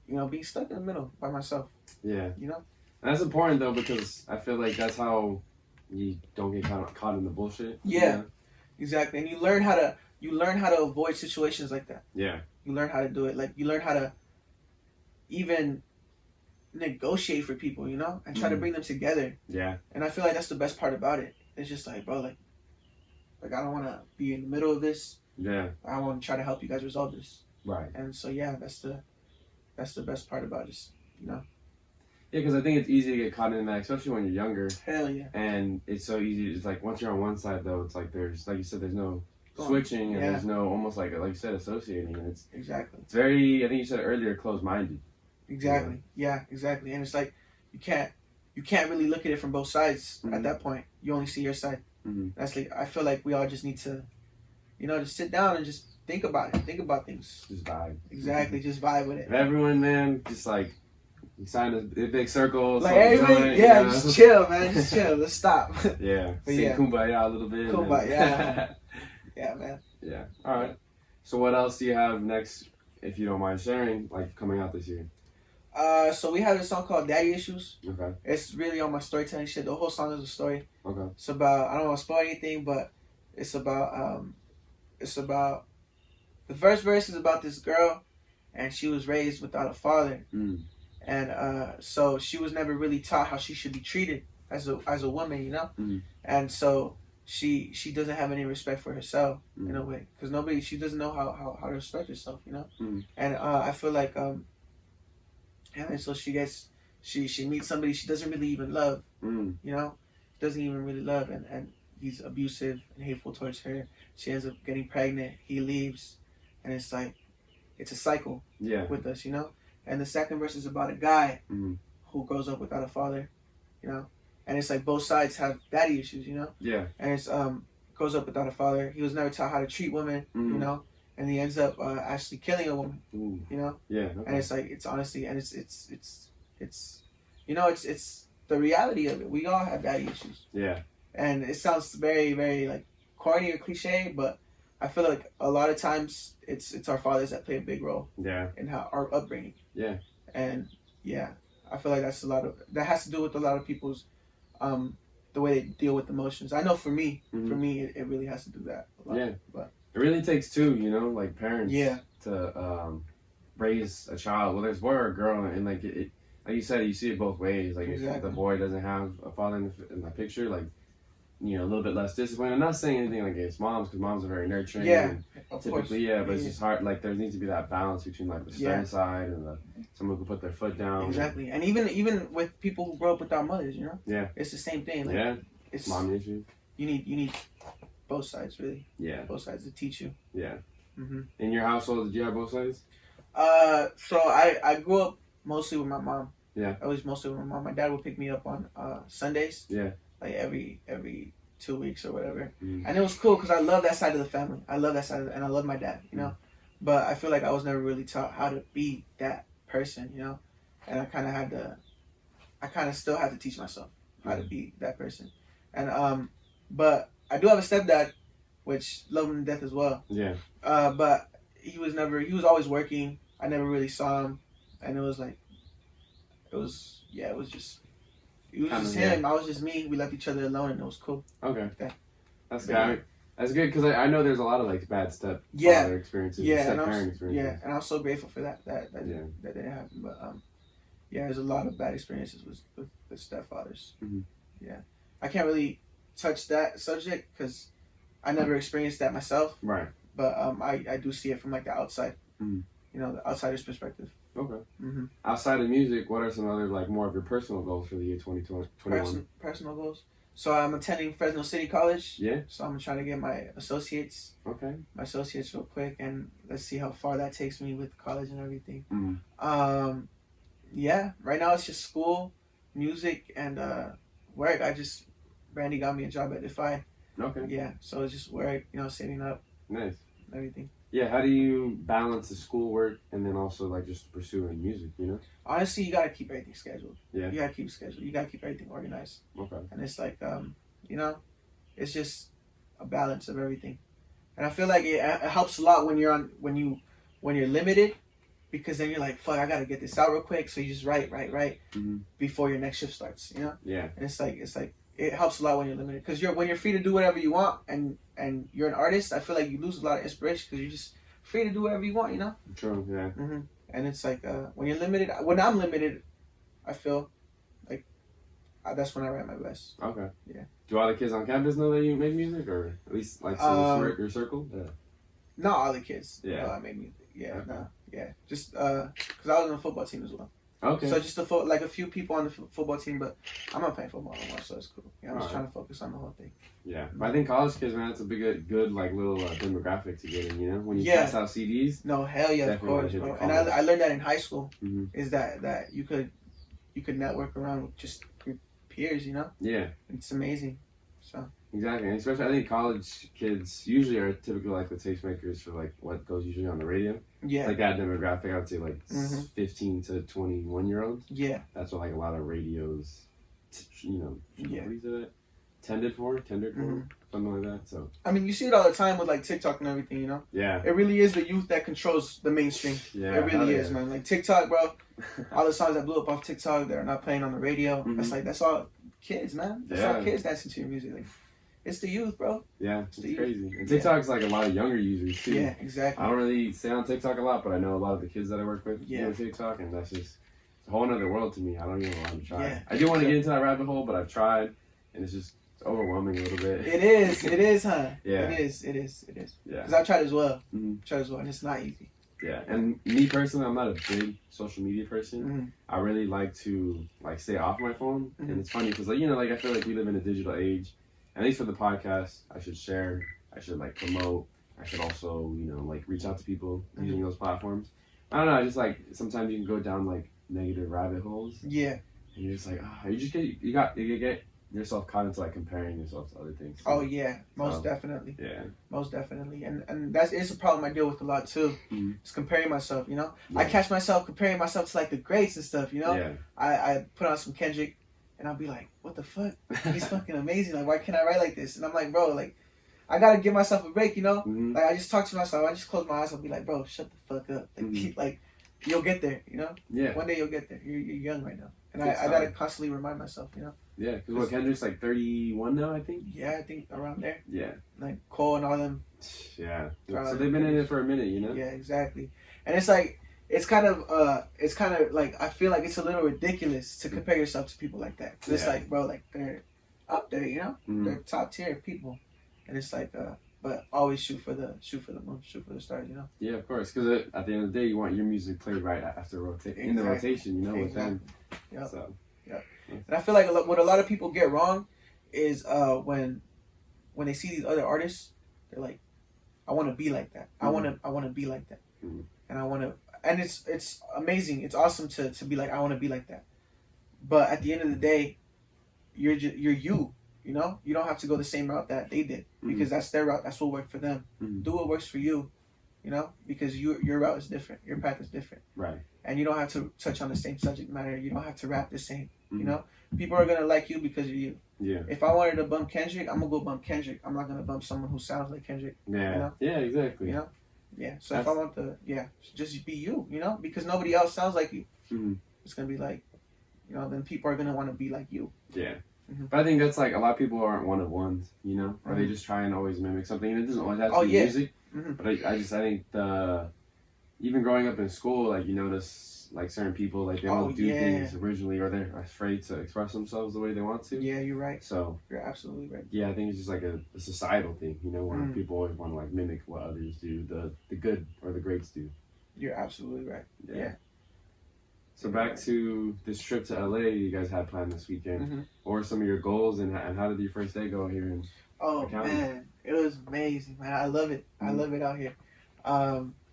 being stuck in the middle by myself.
And that's important though, because I feel like that's how you don't get caught in the bullshit.
Exactly. And you learn how to avoid situations like that. You learn how to do it. Like you learn how to even negotiate for people, and try to bring them together. And I feel like that's the best part about it. It's just like, bro, like I don't want to be in the middle of this. I want to try to help you guys resolve this.
Right.
And so that's the best part about it.
Yeah, because I think it's easy to get caught in that, especially when you're younger.
Hell yeah.
And it's so easy. It's like once you're on one side, though, it's like there's, like you said, there's no switching, and there's no almost like you said, associating, and it's It's very. I think you said earlier, closed-minded.
Exactly. Yeah, exactly. And it's like you can't really look at it from both sides at that point. You only see your side. That's like I feel like we all just need to, just sit down and just think about it. Think about things.
Just vibe.
Exactly. Just vibe with it.
And everyone, man, just like. You sign a big circle.
Like everybody, just chill, man. Just chill. Let's stop.
Yeah. Sing Kumbaya a little bit.
Kumbaya. Yeah, man.
Yeah. All right. So what else do you have next, if you don't mind sharing, like coming out this year?
So we have a song called Daddy Issues.
Okay.
It's really on my storytelling shit. The whole song is a story.
Okay.
It's about, I don't want to spoil anything, but it's about the first verse is about this girl, and she was raised without a father. And so she was never really taught how she should be treated as a woman, And so she doesn't have any respect for herself in a way, because she doesn't know how to respect herself, And I feel like and so she meets somebody she doesn't really even love, doesn't even really love, and he's abusive and hateful towards her. She ends up getting pregnant. He leaves, and it's like it's a cycle with us, And the second verse is about a guy who grows up without a father, And it's like both sides have daddy issues,
Yeah.
And it's grows up without a father. He was never taught how to treat women, And he ends up actually killing a woman,
Yeah. Okay.
And it's like it's honestly, and it's the reality of it. We all have daddy issues.
Yeah.
And it sounds very, very like corny or cliche, but I feel like a lot of times it's our fathers that play a big role.
Yeah.
In how our upbringing.
Yeah.
And I feel like that has to do with a lot of people's the way they deal with emotions. I know for me, it really has to do that a lot.
Yeah.
But
it really takes two, like parents.
Yeah.
To raise a child, whether it's boy or a girl, and like it, like you said, you see it both ways. Like if the boy doesn't have a father in the picture, like. A little bit less discipline. I'm not saying anything against moms, because moms are very nurturing.
Yeah,
typically, but it's just hard. Like there needs to be that balance between like the stern side and someone who can put their foot down.
Exactly, and even with people who grow up without mothers,
Yeah,
it's the same thing. Like,
it's mom issues.
You need both sides, really.
Yeah,
both sides to teach you.
Yeah. In your household, did you have both sides?
So I grew up mostly with my mom.
Yeah,
I was mostly with my mom. My dad would pick me up on Sundays.
Yeah.
Like every 2 weeks or whatever, and it was cool because I love that side of the family. I love that side, and I love my dad, But I feel like I was never really taught how to be that person, And I kind of still have to teach myself how to be that person. And but I do have a stepdad, which love him to death as well.
Yeah.
But he was always working. I never really saw him, and it was just him. I was just me. We left each other alone, and it was cool.
Okay. That's good. That's good, because I know there's a lot of like bad stepfather experiences, step-parent experiences.
Yeah, and I'm so grateful for that didn't happen. But there's a lot of bad experiences with stepfathers. Yeah, I can't really touch that subject because I never experienced that myself.
Right.
But I do see it from like the outside, the outsider's perspective.
Okay. Outside of music, what are some other like more of your personal goals for the year 2021?
Personal goals. So I'm attending Fresno City College.
Yeah.
So I'm trying to get my associates.
Okay.
My associates real quick, and let's see how far that takes me with college and everything. Yeah. Right now it's just school, music, and work. Brandy got me a job at Defy.
Okay.
Yeah. So it's just work, saving up.
Nice.
Everything.
Yeah, how do you balance the schoolwork and then also like just pursuing music,
Honestly, you gotta keep everything scheduled.
Yeah.
You gotta keep it scheduled. You gotta keep everything organized.
Okay.
And it's like, it's just a balance of everything. And I feel like it helps a lot when you're limited, because then you're like, fuck, I gotta get this out real quick. So you just write before your next shift starts,
Yeah.
And it's like it helps a lot when you're limited, because when you're free to do whatever you want and you're an artist, I feel like you lose a lot of inspiration because you're just free to do whatever you want,
True, yeah.
And it's like when you're limited, when I'm limited, I feel like that's when I write my best.
Okay.
Yeah.
Do all the kids on campus know that you make music, or at least like your circle? Yeah.
Not all the kids.
Yeah.
I made music. Yeah. Okay. No. Yeah. Just because I was on the football team as well.
Okay.
So just like a few people on the football team, but I'm not playing football anymore, so it's cool. Yeah, I'm just trying to focus on the whole thing.
Yeah, but I think college kids, man, it's a good like little demographic to get in. You know, when you pass out CDs.
No, hell yeah, of course, bro. And I learned that in high school.
Mm-hmm.
Is that you could network around with just your peers, you know?
Yeah.
It's amazing. So.
Exactly, and especially I think college kids usually are typically like the tastemakers for like what goes usually on the radio.
Yeah.
It's like that demographic, I would say like 15 to 21-year-olds.
Yeah.
That's what like a lot of radios, you know,
yeah.
What is it? Tendered for, something like that. So.
I mean, you see it all the time with like TikTok and everything, you know?
Yeah.
It really is the youth that controls the mainstream.
Yeah.
It really is, man. Like TikTok, bro. All the songs that blew up off TikTok, they're not playing on the radio. That's all kids, man. That's all kids dancing to your music. Like, it's the youth, bro.
Yeah, it's crazy. And TikTok's like a lot of younger users too.
Yeah, exactly.
I don't really stay on TikTok a lot, but I know a lot of the kids that I work with
do
TikTok, and that's just a whole other world to me. I don't even want to try.
Yeah.
I do want to get into that rabbit hole, but I've tried, and it's just overwhelming a little bit.
It is, huh?
Yeah.
It is. Yeah. Because I've tried as well. And it's not easy.
Yeah, and me personally, I'm not a big social media person. I really like to stay off my phone, and it's funny because I feel like we live in a digital age. At least for the podcast, I should share, I should promote, I should also, reach out to people using those platforms. I don't know, I just sometimes you can go down negative rabbit holes.
Yeah.
And you're just you get yourself caught into comparing yourself to other things.
So, oh yeah, most definitely.
Yeah.
Most definitely. And it's a problem I deal with a lot too. It's comparing myself, Yeah. I catch myself comparing myself to the greats and stuff,
Yeah.
I put on some Kendrick. And I'll be like, what the fuck? He's fucking amazing. Why can't I write like this? And I'm like, bro, I gotta give myself a break, I just talk to myself. I just close my eyes. I'll be like, bro, shut the fuck up. You'll get there,
Yeah.
One day you'll get there. You're young right now. And I gotta constantly remind myself,
Yeah, because Kendrick's 31 now, I think?
Yeah, I think around there.
Yeah.
Cole and all them.
Yeah. So they've been in it for a minute,
Yeah, exactly. And it's kind of I feel like it's a little ridiculous to compare yourself to people like that. Cause it's bro, they're up there, they're top tier people, and it's but always shoot for the moon, shoot for the stars,
Yeah, of course, because at the end of the day, you want your music played right after in the rotation, with them.
Yep.
So.
Yep. And I feel like what a lot of people get wrong is when they see these other artists, they're like, I want to be like that. I want to be like that, and I want to. And it's amazing. It's awesome to be like, I want to be like that. But at the end of the day, you're you. You don't have to go the same route that they did because that's their route. That's what worked for them. Do what works for you. Because your route is different. Your path is different.
Right.
And you don't have to touch on the same subject matter. You don't have to rap the same. People are gonna like you because of you.
Yeah.
If I wanted to bump Kendrick, I'm gonna go bump Kendrick. I'm not gonna bump someone who sounds like Kendrick.
Yeah. Yeah. Exactly.
Yeah, so if I want just be you, because nobody else sounds like you. It's going to be then people are going to want to be like you.
Yeah. But I think that's a lot of people aren't one of ones, or they just try and always mimic something, and it doesn't always have to be music. But I think even growing up in school, you notice certain people, they don't do things originally, or they're afraid to express themselves the way they want to.
Yeah, you're right.
So
you're absolutely right.
Yeah, I think it's just a societal thing, where people always want to mimic what others do, the good or the greats do.
You're absolutely right. Yeah.
So back to this trip to LA you guys had planned this weekend. What were some of your goals, and how did your first day go here in County?
Man, it was amazing, man. I love it. I love it out here.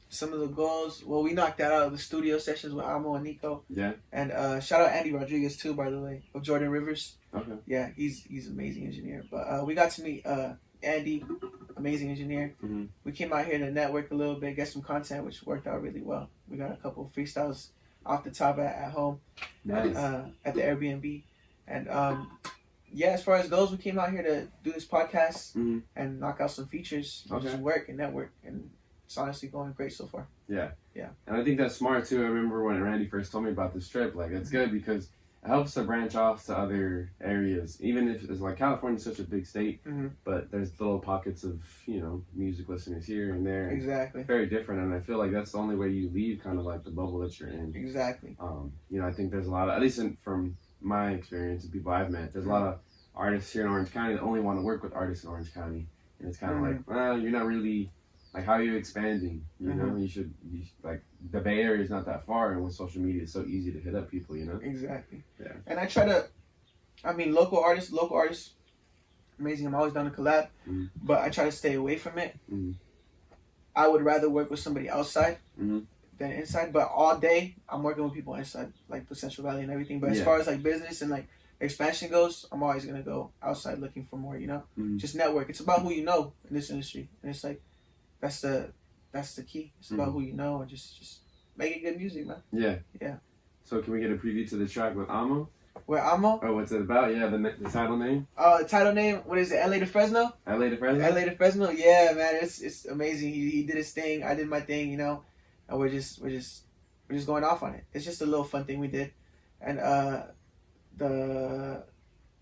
Some of the goals, we knocked that out of the studio sessions with Amo and Nico.
Yeah.
And shout out Andy Rodriguez too, by the way, of Jordan Rivers.
Okay.
Yeah, he's an amazing engineer. But we got to meet Andy, amazing engineer. We came out here to network a little bit, get some content, which worked out really well. We got a couple of freestyles off the top at home.
Nice.
At the Airbnb. And as far as goals, we came out here to do this podcast and knock out some features, just work and network, and it's honestly going great so far.
Yeah.
Yeah.
And I think that's smart too. I remember when Randy first told me about this trip, it's good because it helps to branch off to other areas. Even if it's California's such a big state, but there's little pockets of, music listeners here and there.
Exactly.
Very different. And I feel like that's the only way you leave kind of the bubble that you're in.
Exactly.
I think there's a lot of, at least from my experience and people I've met, there's a lot of artists here in Orange County that only want to work with artists in Orange County. And it's kind of you're not really, like how are you expanding? You know, you should like the Bay Area is not that far, and with social media, it's so easy to hit up people. You know.
Exactly.
Yeah.
And I try to, I mean, local artists, amazing. I'm always down to collab, but I try to stay away from it. I would rather work with somebody outside than inside. But all day, I'm working with people inside, like the Central Valley and everything. But as far as like business and like expansion goes, I'm always gonna go outside looking for more. You know, just network. It's about who you know in this industry, and it's like that's the key. It's about who you know and just making good music, man.
Yeah.
Yeah.
So can we get a preview to the track with Amo?
Where Amo?
Oh, what's it about? Yeah, the title name.
The title name. What is it? LA to Fresno.
LA to Fresno.
LA to Fresno. Yeah, man, it's amazing. He did his thing. I did my thing. You know, and we're just going off on it. It's just a little fun thing we did, and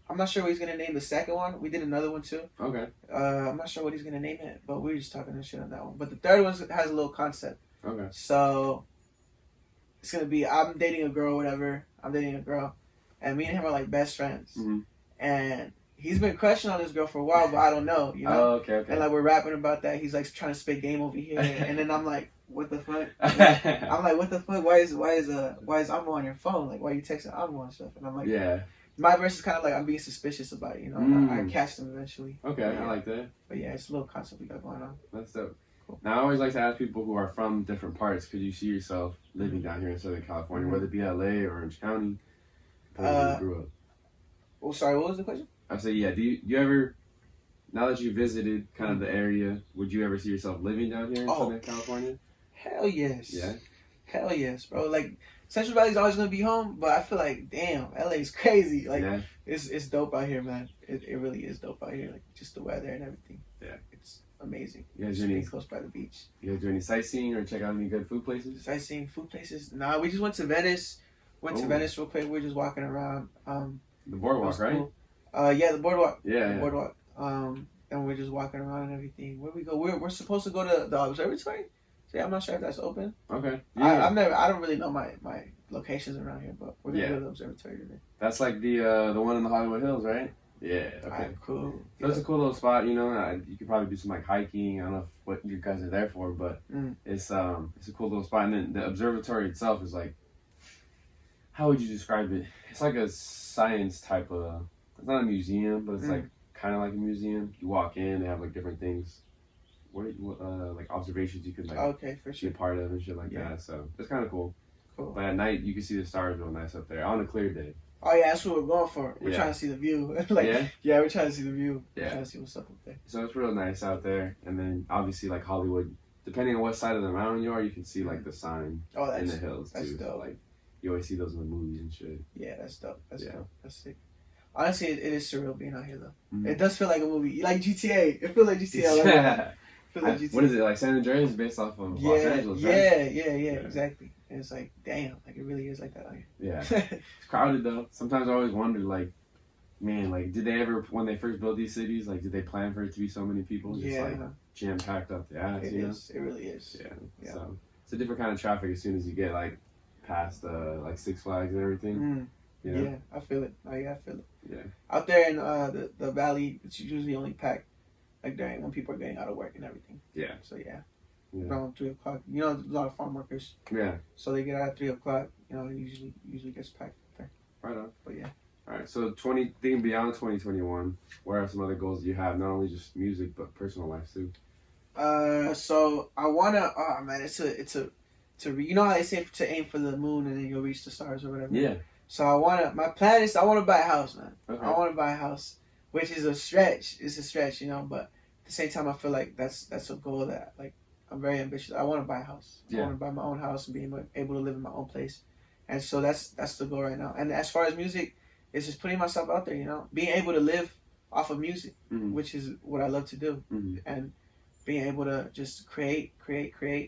I'm not sure what he's gonna name the second one. We did another one too.
Okay.
I'm not sure what he's gonna name it, but we were just talking shit on that one. But the third one has a little concept.
Okay.
So it's gonna be I'm dating a girl, whatever. I'm dating a girl, and me and him are like best friends. And he's been crushing on this girl for a while, but I don't know, you know.
Oh, okay.
And like we're rapping about that. He's like trying to spit game over here, and then I'm like, what the fuck? I'm like, what the fuck? Why is Amo on your phone? Like, why are you texting Amo and stuff? And I'm like,
yeah.
My verse is kind of like I'm being suspicious about it, you know. I catch them eventually.
Okay, I like that.
But yeah, it's a little concept we got going on.
That's dope.
Cool.
Now I always like to ask people who are from different parts, could you see yourself living down here in Southern California, whether it be LA or Orange County? Where you grew up.
Oh, sorry, what was the question?
I say, yeah. Do you ever, now that you visited kind of the area, would you ever see yourself living down here in Southern California?
Hell yes.
Yeah.
Hell yes, bro. Like Central Valley's always gonna be home, but I feel like damn, LA's crazy. Like it's dope out here, man. It really is dope out here. Like just the weather and everything.
Yeah.
It's amazing.
You guys
just being close by the beach.
You guys do any sightseeing or check out any good food places?
Sightseeing, food places? Nah, we just went to Venice. Went to Venice real quick. We're just walking around.
The boardwalk, right?
Cool. Yeah, the boardwalk.
Yeah,
the boardwalk. And we're just walking around and everything. Where we go? We're supposed to go to the observatory. So yeah, I'm not sure if that's open.
Okay. Yeah.
I don't really know my locations around here, but we're gonna go to the observatory today.
That's like the one in the Hollywood Hills, right? Yeah. Okay.
Right, cool.
So it's a cool little spot, you know. You could probably do some like hiking. I don't know what you guys are there for, but it's a cool little spot. And then the observatory itself is like, how would you describe it? It's like a science type of. It's not a museum, but it's like kind of like a museum. You walk in, they have like different things. Like observations you could like be a part of and shit like that. So it's kind of cool. But at night you can see the stars real nice up there on a clear day.
Oh yeah, that's what we're going for. We're trying to see the view. We're trying to see the view. Yeah. We're trying to see what's up up there.
So it's real nice out there. And then obviously like Hollywood, depending on what side of the mountain you are, you can see like the sign in the hills too. Dope. So, like you always see those in the movies and shit. Yeah,
that's dope. That's dope. That's sick. Honestly, it is surreal being out here though. It does feel like a movie, like GTA. It feels like GTA.
What is it like? San Andreas is based off of Los Angeles, right?
Yeah, exactly. And it's like, damn, like it really is like that out here.
Yeah, it's crowded though. Sometimes I always wonder, like, man, like, did they ever, when they first built these cities, like, did they plan for it to be so many people? Just like jam packed up the ass.
It is. It really is.
Yeah. So it's a different kind of traffic as soon as you get like past like Six Flags and everything. You know?
Yeah, I feel it. I feel it.
Yeah.
Out there in the valley, it's usually only packed like during when people are getting out of work and everything. Yeah. So around 3 o'clock. You know, there's a lot of farm workers. Yeah. So they get out at 3 o'clock. You know, it usually gets packed there.
Right on.
But yeah.
All right. So thinking beyond 2021, what are some other goals that you have? Not only just music, but personal life too.
So I wanna. Oh man, it's a you know how they say to aim for the moon and then you'll reach the stars or whatever.
Yeah.
So my plan is I want to buy a house, man. Okay. I want to buy a house, which is a stretch. It's a stretch, you know, but at the same time, I feel like that's a goal that like I'm very ambitious. I want to buy a house. Yeah. I want to buy my own house and be able to live in my own place, and so that's the goal right now. And as far as music, it's just putting myself out there, you know, being able to live off of music, which is what I love to do, and being able to just create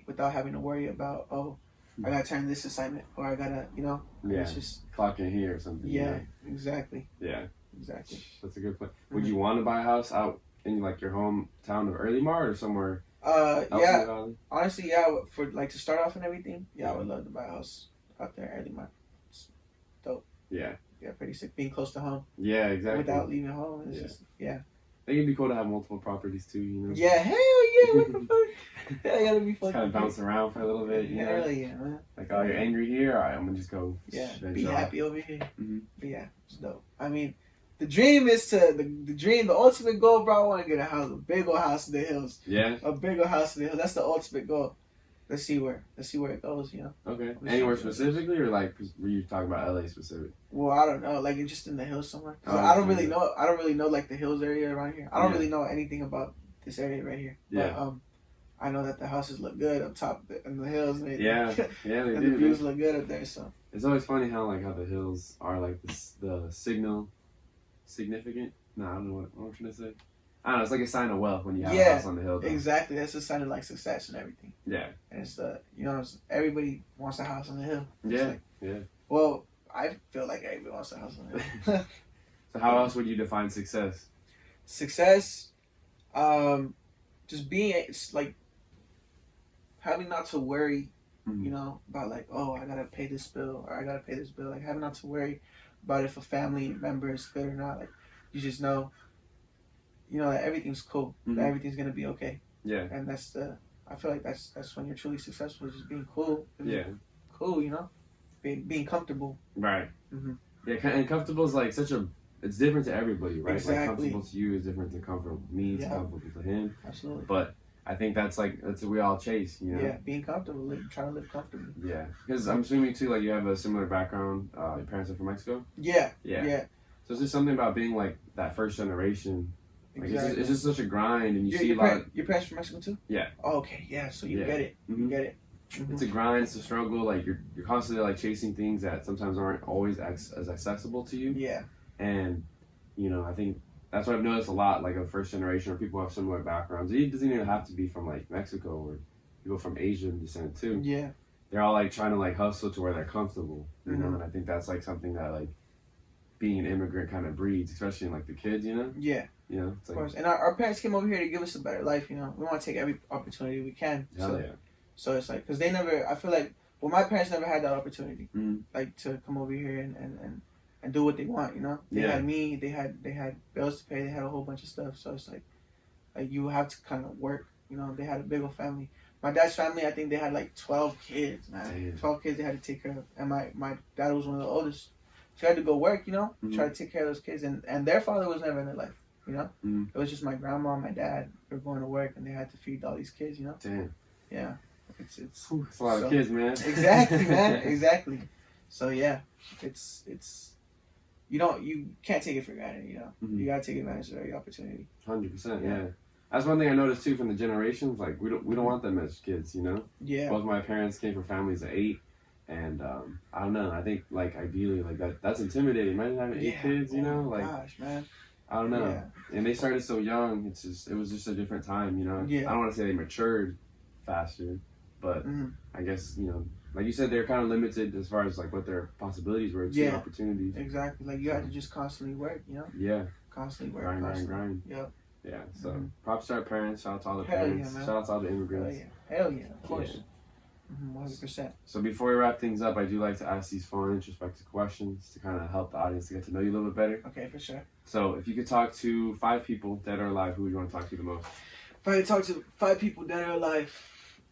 without having to worry about I gotta turn this assignment or I gotta, you know, it's just
clock in here or something.
Yeah,
you know?
Exactly.
Yeah,
exactly.
That's a good point. Would you want to buy a house out in like your hometown of Early Mart or somewhere? Else in the valley?
Honestly, yeah. For like to start off and everything, I would love to buy a house out there in Early Mart. It's dope. Yeah, pretty sick. Being close to home.
Yeah, exactly.
Without leaving home, it's just
think it'd be cool to have multiple properties too, you know?
Yeah, hell yeah, what the fuck? Hell yeah, that'd be fucking
Kind of bounce around for a little bit, you know?
Hell yeah, man.
Like, oh, you're angry here? Alright, I'm gonna just go.
Be happy over here.
Mm-hmm.
But yeah, it's dope. I mean, the dream is the ultimate goal, bro. I want to get a house, a big old house in the hills.
Yeah?
A big old house in the hills. That's the ultimate goal. Let's see where it goes, you know?
Okay. Anywhere specifically, or like, were you talking about LA specific?
Well, I don't know, like just in the hills somewhere.
Oh,
I don't really know. I don't really know like the hills area around here. I don't
Yeah.
really know anything about this area right here.
Yeah.
But I know that the houses look good up top in the hills. And
Yeah, yeah, they
and
do.
the views look good up there. So
it's always funny how the hills are like the significant. No, I don't know what I'm trying to say. I don't know. It's like a sign of wealth when you have a house on the hill. Though.
Exactly. That's a sign of like success and everything.
Yeah.
And it's everybody wants a house on the hill.
Yeah. Yeah.
Well, I feel like everybody wants a house on the hill.
So how else would you define success?
Success, just being like having not to worry, you know, about like, oh, I gotta pay this bill or I gotta pay this bill. Like having not to worry about if a family member is good or not. Like you just know, that everything's cool. That everything's gonna be okay.
Yeah.
And I feel like that's when you're truly successful. Just being cool.
Yeah.
Cool, being comfortable.
Right.
Mm-hmm.
Yeah, and comfortable is like it's different to everybody, right?
Exactly.
Like comfortable to you is different to comfortable to me, it's comfortable to him.
Absolutely.
But I think that's what we all chase, you know?
Yeah, being comfortable, trying to live comfortably.
Yeah, because I'm assuming too, like you have a similar background. Your parents are from Mexico.
Yeah.
Yeah.
Yeah.
So it's just something about being like that first generation. Like
Exactly.
it's just such a grind, and you see
your
a lot.
Your parents from Mexico too?
Yeah.
Oh, okay. Yeah. So you get it.
Mm-hmm.
You get it. Mm-hmm.
It's a grind. It's a struggle. Like you're constantly like chasing things that sometimes aren't always as accessible to you.
Yeah.
And I think that's what I've noticed a lot. Like a first generation or people who have similar backgrounds. It doesn't even have to be from like Mexico or people from Asian descent too.
Yeah.
They're all like trying to like hustle to where they're comfortable. You know, and I think that's like something that like being an immigrant kind of breeds, especially in like the kids. You know.
Yeah.
It's
of
like,
course. And our parents came over here to give us a better life. We want to take every opportunity we can.
Hell yeah.
So it's like, because I feel like, my parents never had that opportunity, like to come over here and do what they want, They had me, they had bills to pay, they had a whole bunch of stuff. So it's like you have to kind of work, They had a big old family. My dad's family, I think they had like 12 kids, man.
Damn.
12 kids they had to take care of. And my dad was one of the oldest. So he had to go work, try to take care of those kids. And their father was never in their life, It was just my grandma and my dad were going to work and they had to feed all these kids,
Damn.
Yeah. It's
a lot of kids, man.
Exactly, man. Exactly. So yeah, it's you can't take it for granted, You gotta take advantage of every opportunity.
100%, yeah. That's one thing I noticed too from the generations. Like we don't want them as kids,
Yeah.
Both my parents came from families of 8, and I don't know. I think like ideally like that's intimidating. Imagine having 8 kids, like
gosh, man.
I don't know.
Yeah.
And they started so young. It was just a different time,
Yeah.
I don't want to say they matured faster, but I guess like you said, they're kind of limited as far as like what their possibilities were, opportunities.
Exactly. Like you had to just constantly work,
Yeah.
Constantly work.
Grind.
Yep.
Yeah. So props to our parents. Shout out to all the
Hell
parents.
yeah, man.
Shout out to all the immigrants.
Hell yeah. Of course. 100%.
So before we wrap things up, I do like to ask these fun, introspective questions to kind of help the audience to get to know you a little bit better.
Okay, for sure.
So if you could talk to 5 people, dead or alive, who would you want to talk to the most?
If I could talk to 5 people dead or alive,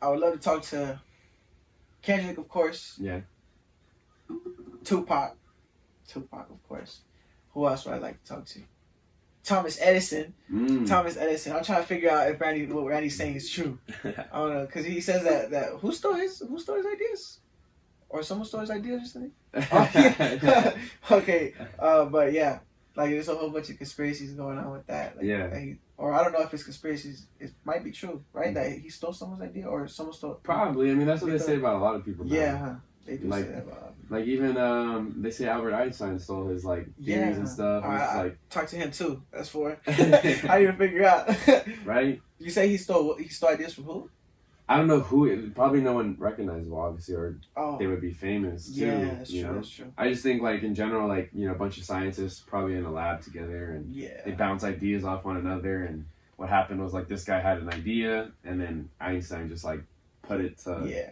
I would love to talk to Kendrick, of course.
Yeah.
Tupac, of course. Who else would I like to talk to? Thomas Edison. Thomas Edison. I'm trying to figure out if what Randy's saying is true. I don't know, because he says that who stole his ideas, or someone stole his ideas or something. Okay, but yeah, like there's a whole bunch of conspiracies going on with that. Like, or I don't know if it's conspiracies. It might be true, right? That he stole someone's idea, or someone stole.
Probably. I mean, that's what they say about a lot of people. Now.
Yeah, they do say that about.
Like even they say Albert Einstein stole his like theories and stuff.
I talked to him too. That's for I didn't even figure out.
Right?
You say he stole ideas from who?
I don't know who. Probably no one recognizable, obviously, or they would be famous too.
Yeah, that's true. That's true.
I just think like in general, like a bunch of scientists probably in a lab together, and they bounce ideas off one another. And what happened was like this guy had an idea, and then Einstein just like put it to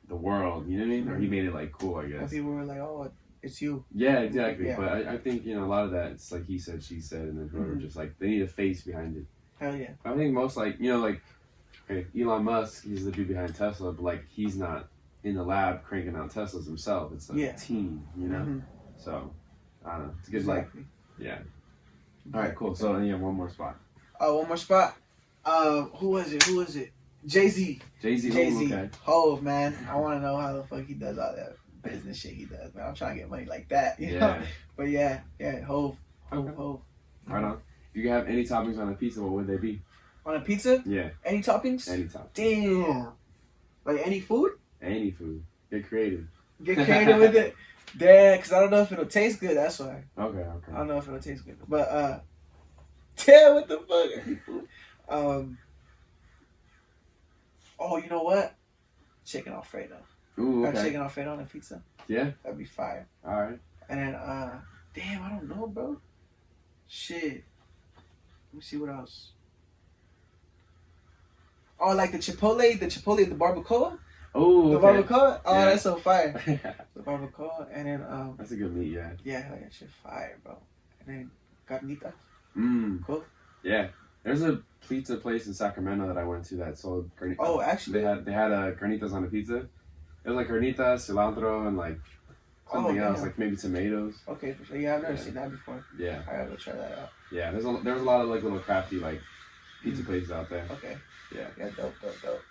the world. You know what I mean? Or he made it like cool, I guess.
And people were like, "Oh, It's you.
Yeah, exactly.
Yeah.
But I think, a lot of that, it's like he said, she said, and then whoever just like, they need a face behind it.
Hell yeah.
I think most like, okay, Elon Musk, he's the dude behind Tesla, but like he's not in the lab cranking out Teslas himself. It's a team, So, I don't know. It's a good, yeah. All right, cool. So then you have one more spot.
One more spot. Who was it? Jay-Z.
Jay-Z. Okay.
Hove, man. I want to know how the fuck he does all that business shit he does, man. I'm trying to get money like that, you know? But yeah, Hove. Hove.
Right on. If you could have any toppings on a pizza, what would they be?
On a pizza?
Yeah.
Any toppings?
Any toppings.
Damn. Like any food?
Any food. Get creative.
Get creative with it? Damn, because I don't know if it'll taste good, that's why.
Okay.
I don't know if it'll taste good. But, damn, what the fuck? Oh, you know what? Chicken Alfredo.
Ooh, okay.
Chicken Alfredo on a pizza.
Yeah?
That'd be fire.
All right.
And then, damn, I don't know, bro. Shit. Let me see what else. Oh, like the Chipotle, the barbacoa.
Oh,
the barbacoa. Oh,
yeah.
That's so fire. The barbacoa, and then
that's a good meat, yeah.
Yeah, that shit fire, bro. And then carnitas. Cool.
Yeah, there's a pizza place in Sacramento that I went to that sold carnitas.
Oh, actually,
they had carnitas on a pizza. It was like carnitas, cilantro, and like something else, like maybe tomatoes.
Okay, for sure. Yeah, I've never seen that before.
Yeah,
I gotta go try that out.
Yeah, there's a lot of like little crafty like pizza places out there.
Okay.
Yeah.
Yeah, dope.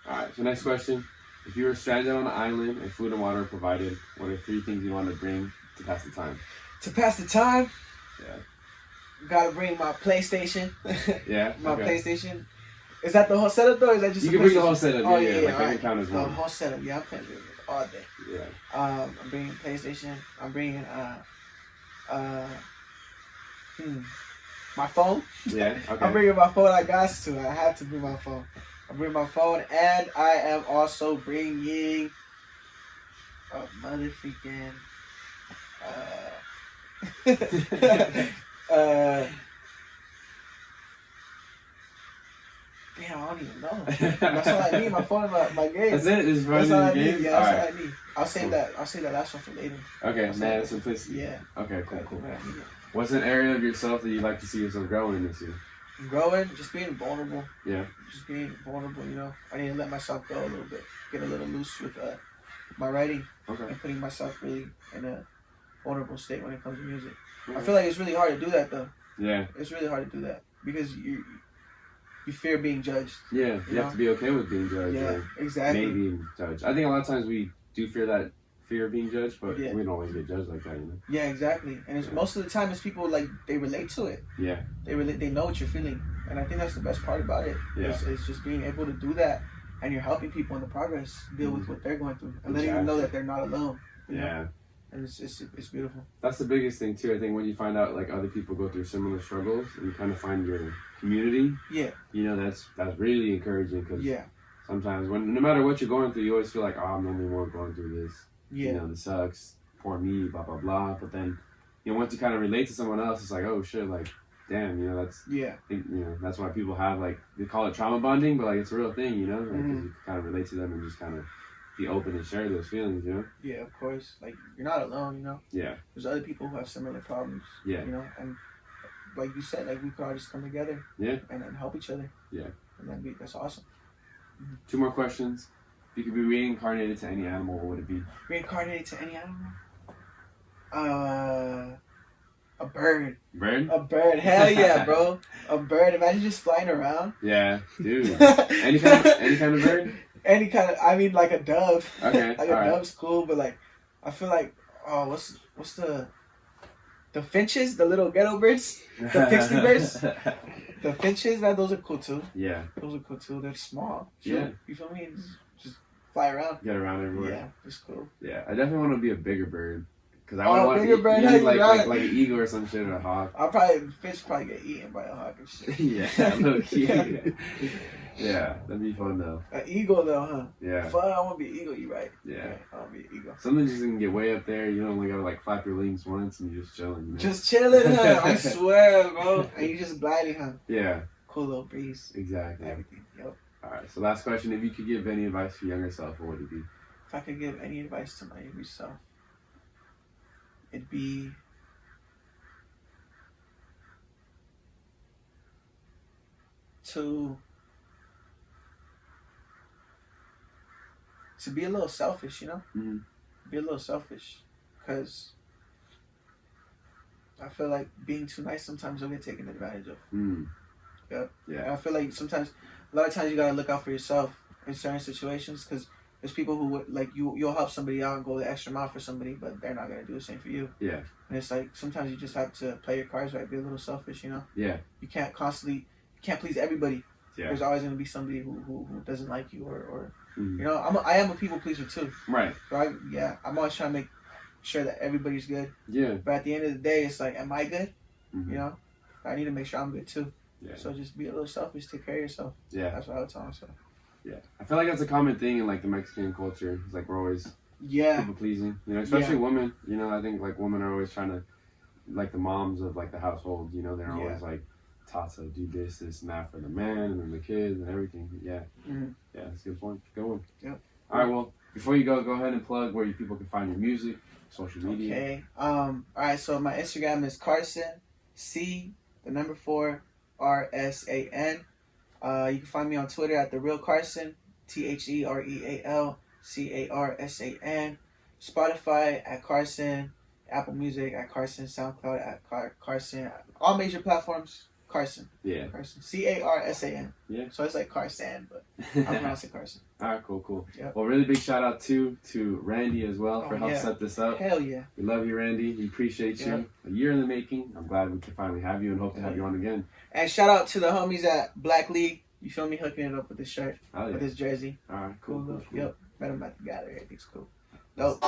All right. So next question: if you were stranded on an island and food and water are provided, what are 3 things you want to bring to pass the time?
To pass the time?
Yeah.
Gotta bring my PlayStation.
Yeah.
My PlayStation. Is that the whole setup though? Or is that just
you can bring the whole setup?
Oh
yeah. Like
that
can count as one.
The whole setup. Yeah, I'm playing video games all day.
Yeah.
I'm bringing PlayStation. I'm bringing my phone.
Yeah. Okay.
I'm bringing my phone. I have to bring my phone. I'm bringing my phone, and I am also bringing a motherfucking damn, I don't even know. That's all I need. My phone and my game.
That's it. Just
that's all I need.
game?
Yeah, that's all I need. I'll save that. I'll save that last one for later.
Okay, man, simplicity.
Yeah.
Okay, cool. What's an area of yourself that you'd like to see yourself growing in this year?
Growing, just being vulnerable.
Yeah.
Just being vulnerable, I need to let myself go a little bit. Get a little loose with my writing.
Okay.
And putting myself really in a vulnerable state when it comes to music. Okay. I feel like it's really hard to do that though.
Yeah.
It's really hard to do that because you fear being judged.
Yeah, you have to be okay with being judged.
Yeah, exactly.
Maybe being judged. I think a lot of times we do fear of being judged, but we don't always get judged like that,
Yeah, exactly. And it's most of the time it's people like they relate to it.
Yeah.
They know what you're feeling. And I think that's the best part about it.
Yeah.
It's just being able to do that, and you're helping people in the progress deal with what they're going through, and letting them know that they're not alone.
Yeah.
And it's beautiful.
That's the biggest thing too. I think when you find out like other people go through similar struggles, and you kind of find your community.
Yeah.
That's really encouraging because sometimes no matter what you're going through, you always feel like, oh, I'm the only one going through this.
Yeah.
This sucks. Poor me. Blah blah blah. But then, once you kind of relate to someone else, it's like, oh shit, like. Damn, that's that's why people have like they call it trauma bonding, but like it's a real thing, like, 'cause you kind of relate to them and just kind of be open and share those feelings,
Yeah, of course. Like you're not alone,
Yeah.
There's other people who have similar problems.
Yeah.
And like you said, like we could all just come together.
Yeah.
And then help each other.
Yeah.
And that's awesome.
2 more questions. If you could be reincarnated to any animal, what would it be?
Reincarnated to any animal? A bird.
Bird?
A bird. Hell yeah, bro. A bird. Imagine just flying around.
Yeah, dude. Any kind of bird?
Any kind of. I mean, like a dove.
Okay.
Like a dove's cool, but like, I feel like, what's the finches, the little ghetto birds, the pixie birds, the finches, man, those are cool too.
Yeah.
Those are cool too. They're small.
Yeah.
You feel me? Just fly around.
Get around everywhere.
Yeah, it's cool.
Yeah, I definitely want to be a bigger bird. Because I
would
want
bigger bird,
like an eagle or some shit, or a hawk.
Fish probably get eaten by a hawk and shit.
Yeah, low key. Yeah, that'd be fun though.
An eagle though, huh?
Yeah.
Fun, I want to be an eagle, you right.
Yeah.
I want to be an eagle.
Something just can get way up there, you only gotta like flap your wings once and you're just chilling.
Just chilling, huh? I swear, bro. And you just gliding, huh?
Yeah.
Cool little breeze.
Exactly.
Everything, yep.
Alright, so last question. If you could give any advice to your younger self, what would it be?
If I could give any advice to my younger self. it'd be to be a little selfish, you know?
Mm-hmm.
Be a little selfish. Because I feel like being too nice sometimes you'll get taken advantage of.
Mm.
Yep.
Yeah.
And I feel like sometimes, a lot of times you gotta look out for yourself in certain situations, because there's people who would, like, you'll help somebody out and go the extra mile for somebody, but they're not gonna do the same for you.
Yeah.
And it's like, sometimes you just have to play your cards right, be a little selfish, you know?
Yeah.
You can't please everybody.
Yeah.
There's always gonna be somebody who doesn't like you, or
Mm-hmm.
you know, I am a people pleaser too.
Right.
So I'm always trying to make sure that everybody's good.
Yeah.
But at the end of the day, it's like, am I good?
Mm-hmm.
You know, I need to make sure I'm good too.
Yeah.
So just be a little selfish, take care of yourself.
Yeah.
That's what I would tell myself.
Yeah. I feel like that's a common thing in like the Mexican culture. It's like we're always people pleasing. You know, especially women. You know, I think like women are always trying to, like the moms of like the household. You know, they're always like taught to do this and that for the man and then the kids and everything. Yeah.
Mm-hmm.
Yeah, that's a good point. Good one.
Yep.
All right. Well, before you go ahead and plug where people can find your music, social media.
Okay. All right. So my Instagram is Carsan, C4 RSAN. You can find me on Twitter at The Real Carsan, TheRealCarsan. Spotify at Carsan, Apple Music at Carsan, SoundCloud at Carsan, all major platforms. Carsan.
Yeah.
Carsan. Carsan.
Yeah.
So it's like Carsan, but I pronounce it Carsan.
All right, cool.
Yep.
Well, really big shout out to Randy as well for helping set this up.
Hell yeah.
We love you, Randy. We appreciate you. A year in the making. I'm glad we can finally have you and hope to have you on again. And
shout out to the homies at Black League. You feel me? Hooking it up with this shirt, with this jersey.
All right, cool.
Yep. Met him at the gallery. I think it's cool. Dope.